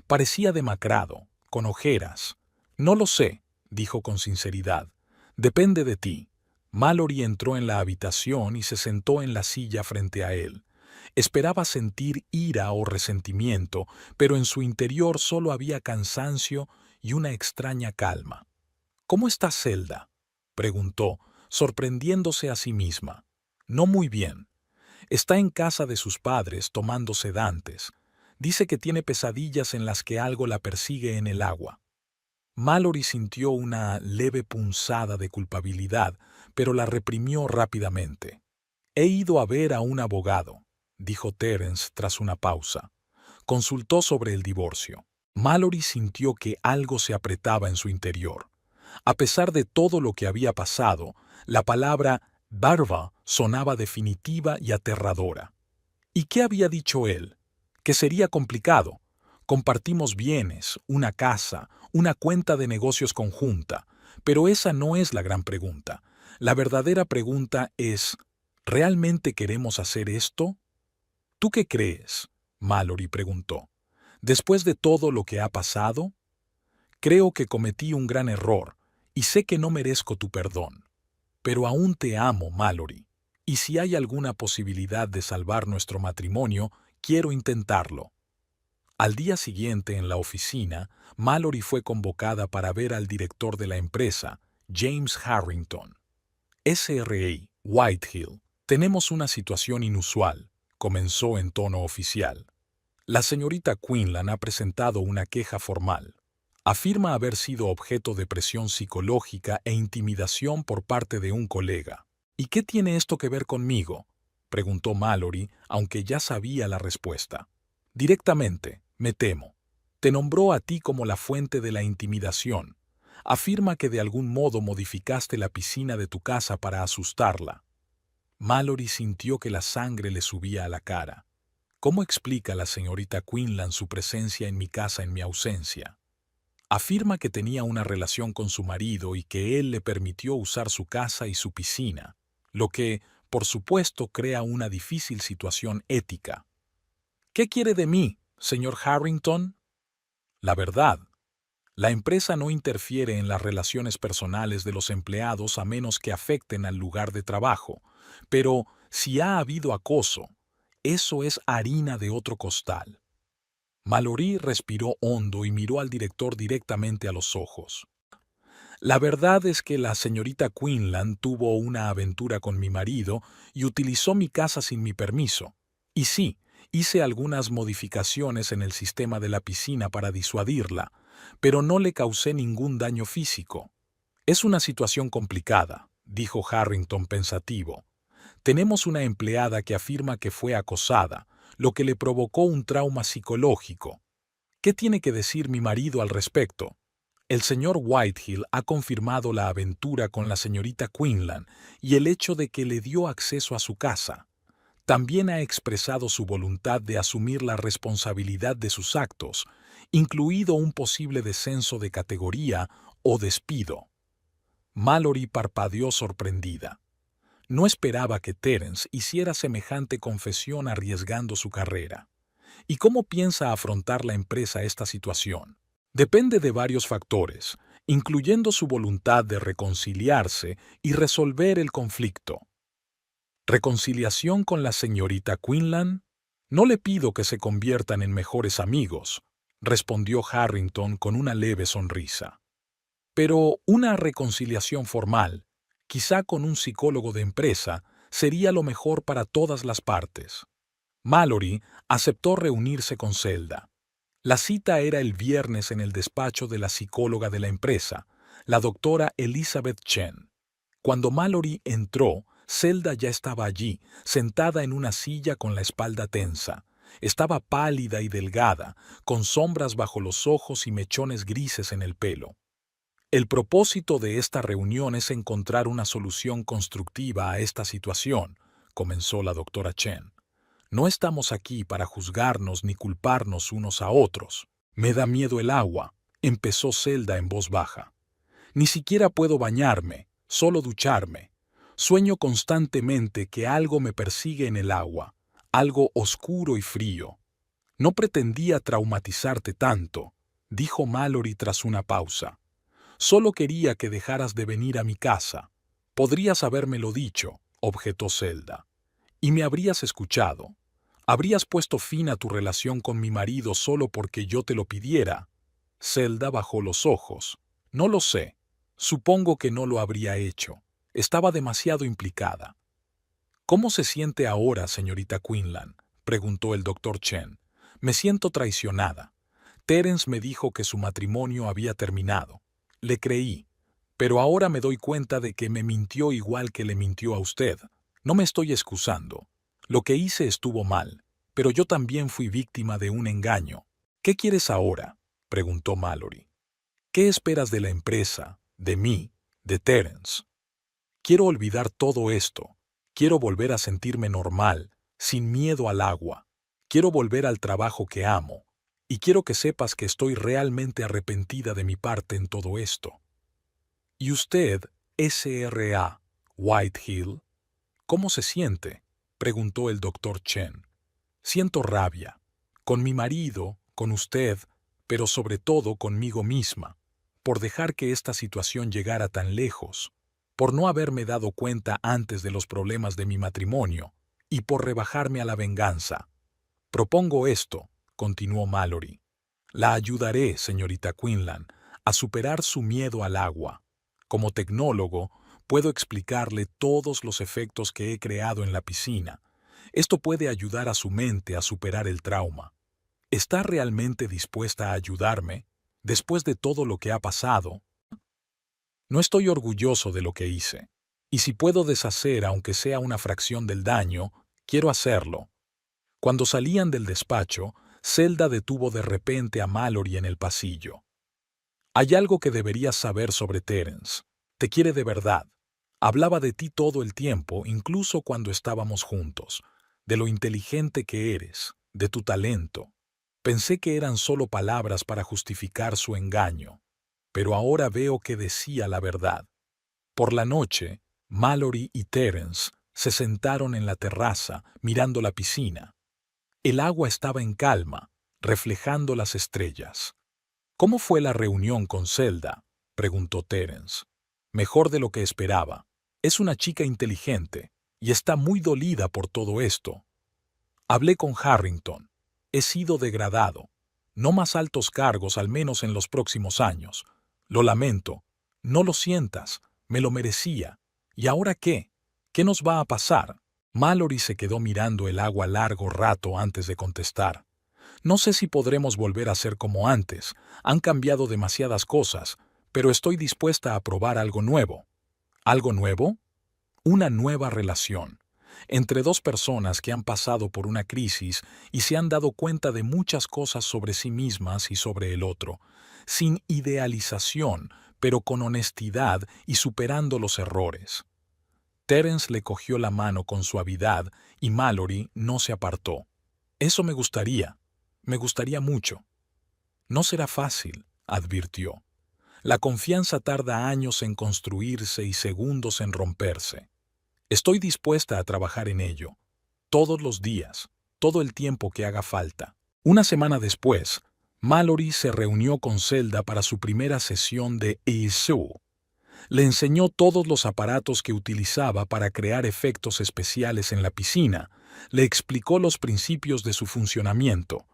Parecía demacrado, con ojeras. No lo sé, dijo con sinceridad. Depende de ti. Mallory entró en la habitación y se sentó en la silla frente a él. Esperaba sentir ira o resentimiento, pero en su interior solo había cansancio y una extraña calma. ¿Cómo está Zelda?, preguntó, sorprendiéndose a sí misma. No muy bien. Está en casa de sus padres tomando sedantes. Dice que tiene pesadillas en las que algo la persigue en el agua. Mallory sintió una leve punzada de culpabilidad, pero la reprimió rápidamente. He ido a ver a un abogado, dijo Terence tras una pausa. Consultó sobre el divorcio. Mallory sintió que algo se apretaba en su interior. A pesar de todo lo que había pasado, la palabra barba sonaba definitiva y aterradora. ¿Y qué había dicho él? Que sería complicado. Compartimos bienes, una casa, una cuenta de negocios conjunta, pero esa no es la gran pregunta. La verdadera pregunta es, ¿realmente queremos hacer esto? ¿Tú qué crees?, Mallory preguntó. Después de todo lo que ha pasado, creo que cometí un gran error y sé que no merezco tu perdón. Pero aún te amo, Mallory, y si hay alguna posibilidad de salvar nuestro matrimonio, quiero intentarlo. Al día siguiente en la oficina, Mallory fue convocada para ver al director de la empresa, James Harrington. SRA, Whitehill. Tenemos una situación inusual, comenzó en tono oficial. La señorita Quinlan ha presentado una queja formal. Afirma haber sido objeto de presión psicológica e intimidación por parte de un colega. ¿Y qué tiene esto que ver conmigo?, preguntó Mallory, aunque ya sabía la respuesta. Directamente, me temo. Te nombró a ti como la fuente de la intimidación. Afirma que de algún modo modificaste la piscina de tu casa para asustarla. Mallory sintió que la sangre le subía a la cara. ¿Cómo explica la señorita Quinlan su presencia en mi casa en mi ausencia? Afirma que tenía una relación con su marido y que él le permitió usar su casa y su piscina, lo que, por supuesto, crea una difícil situación ética. ¿Qué quiere de mí, señor Harrington? La verdad, la empresa no interfiere en las relaciones personales de los empleados a menos que afecten al lugar de trabajo, pero si ha habido acoso, eso es harina de otro costal. Mallory respiró hondo y miró al director directamente a los ojos. La verdad es que la señorita Quinlan tuvo una aventura con mi marido y utilizó mi casa sin mi permiso. Y sí, hice algunas modificaciones en el sistema de la piscina para disuadirla, pero no le causé ningún daño físico. Es una situación complicada, dijo Harrington pensativo. Tenemos una empleada que afirma que fue acosada, lo que le provocó un trauma psicológico. ¿Qué tiene que decir mi marido al respecto? El señor Whitehill ha confirmado la aventura con la señorita Quinlan y el hecho de que le dio acceso a su casa. También ha expresado su voluntad de asumir la responsabilidad de sus actos, incluido un posible descenso de categoría o despido. Mallory parpadeó sorprendida. No esperaba que Terence hiciera semejante confesión arriesgando su carrera. ¿Y cómo piensa afrontar la empresa esta situación? Depende de varios factores, incluyendo su voluntad de reconciliarse y resolver el conflicto. ¿Reconciliación con la señorita Quinlan? No le pido que se conviertan en mejores amigos, respondió Harrington con una leve sonrisa. Pero una reconciliación formal, quizá con un psicólogo de empresa, sería lo mejor para todas las partes. Mallory aceptó reunirse con Zelda. La cita era el viernes en el despacho de la psicóloga de la empresa, la doctora Elizabeth Chen. Cuando Mallory entró, Zelda ya estaba allí, sentada en una silla con la espalda tensa. Estaba pálida y delgada, con sombras bajo los ojos y mechones grises en el pelo. El propósito de esta reunión es encontrar una solución constructiva a esta situación, comenzó la doctora Chen. No estamos aquí para juzgarnos ni culparnos unos a otros. Me da miedo el agua, empezó Zelda en voz baja. Ni siquiera puedo bañarme, solo ducharme. Sueño constantemente que algo me persigue en el agua, algo oscuro y frío. No pretendía traumatizarte tanto, dijo Mallory tras una pausa. Solo quería que dejaras de venir a mi casa. Podrías habérmelo dicho, objetó Zelda. Y me habrías escuchado. ¿Habrías puesto fin a tu relación con mi marido solo porque yo te lo pidiera? Zelda bajó los ojos. No lo sé. Supongo que no lo habría hecho. Estaba demasiado implicada. ¿Cómo se siente ahora, señorita Quinlan?, preguntó el doctor Chen. Me siento traicionada. Terence me dijo que su matrimonio había terminado. Le creí. Pero ahora me doy cuenta de que me mintió igual que le mintió a usted. No me estoy excusando. Lo que hice estuvo mal, pero yo también fui víctima de un engaño. ¿Qué quieres ahora?, preguntó Mallory. ¿Qué esperas de la empresa, de mí, de Terence? Quiero olvidar todo esto. Quiero volver a sentirme normal, sin miedo al agua. Quiero volver al trabajo que amo. Y quiero que sepas que estoy realmente arrepentida de mi parte en todo esto. ¿Y usted, S.R.A. Whitehill? ¿Cómo se siente?, preguntó el doctor Chen. Siento rabia. Con mi marido, con usted, pero sobre todo conmigo misma, por dejar que esta situación llegara tan lejos, por no haberme dado cuenta antes de los problemas de mi matrimonio y por rebajarme a la venganza. Propongo esto, continuó Mallory. La ayudaré, señorita Quinlan, a superar su miedo al agua. Como tecnólogo, puedo explicarle todos los efectos que he creado en la piscina. Esto puede ayudar a su mente a superar el trauma. ¿Está realmente dispuesta a ayudarme, después de todo lo que ha pasado? No estoy orgulloso de lo que hice. Y si puedo deshacer, aunque sea una fracción del daño, quiero hacerlo. Cuando salían del despacho, Zelda detuvo de repente a Mallory en el pasillo. Hay algo que deberías saber sobre Terence. Te quiere de verdad. Hablaba de ti todo el tiempo, incluso cuando estábamos juntos, de lo inteligente que eres, de tu talento. Pensé que eran solo palabras para justificar su engaño, pero ahora veo que decía la verdad. Por la noche, Mallory y Terence Se sentaron en la terraza, mirando la piscina. El agua estaba en calma, reflejando las estrellas. ¿Cómo fue la reunión con Zelda?, preguntó Terence. Mejor de lo que esperaba. Es una chica inteligente y está muy dolida por todo esto. Hablé con Harrington. He sido degradado. No más altos cargos, al menos en los próximos años. Lo lamento. No lo sientas. Me lo merecía. ¿Y ahora qué? ¿Qué nos va a pasar? Mallory se quedó mirando el agua largo rato antes de contestar. No sé si podremos volver a ser como antes. Han cambiado demasiadas cosas, pero estoy dispuesta a probar algo nuevo. ¿Algo nuevo? Una nueva relación. Entre dos personas que han pasado por una crisis y se han dado cuenta de muchas cosas sobre sí mismas y sobre el otro, sin idealización, pero con honestidad y superando los errores. Terence le cogió la mano con suavidad y Mallory no se apartó. Eso me gustaría mucho. No será fácil, advirtió. La confianza tarda años en construirse y segundos en romperse. Estoy dispuesta a trabajar en ello, todos los días, todo el tiempo que haga falta. Una semana después, Mallory se reunió con Zelda para su primera sesión de ESO. Le enseñó todos los aparatos que utilizaba para crear efectos especiales en la piscina, le explicó los principios de su funcionamiento.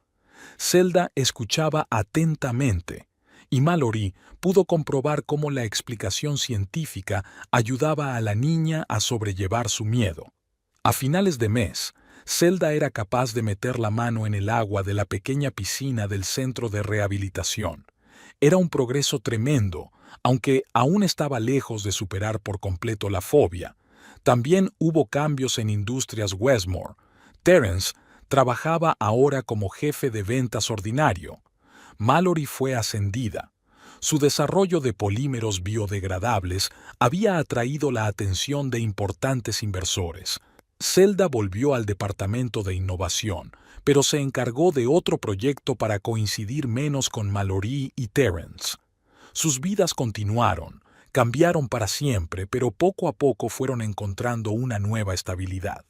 Zelda escuchaba atentamente, y Mallory pudo comprobar cómo la explicación científica ayudaba a la niña a sobrellevar su miedo. A finales de mes, Zelda era capaz de meter la mano en el agua de la pequeña piscina del centro de rehabilitación. Era un progreso tremendo, aunque aún estaba lejos de superar por completo la fobia. También hubo cambios en Industrias Westmore. Terence trabajaba ahora como jefe de ventas ordinario. Mallory fue ascendida. Su desarrollo de polímeros biodegradables había atraído la atención de importantes inversores. Zelda volvió al departamento de innovación, pero se encargó de otro proyecto para coincidir menos con Mallory y Terence. Sus vidas continuaron, cambiaron para siempre, pero poco a poco fueron encontrando una nueva estabilidad.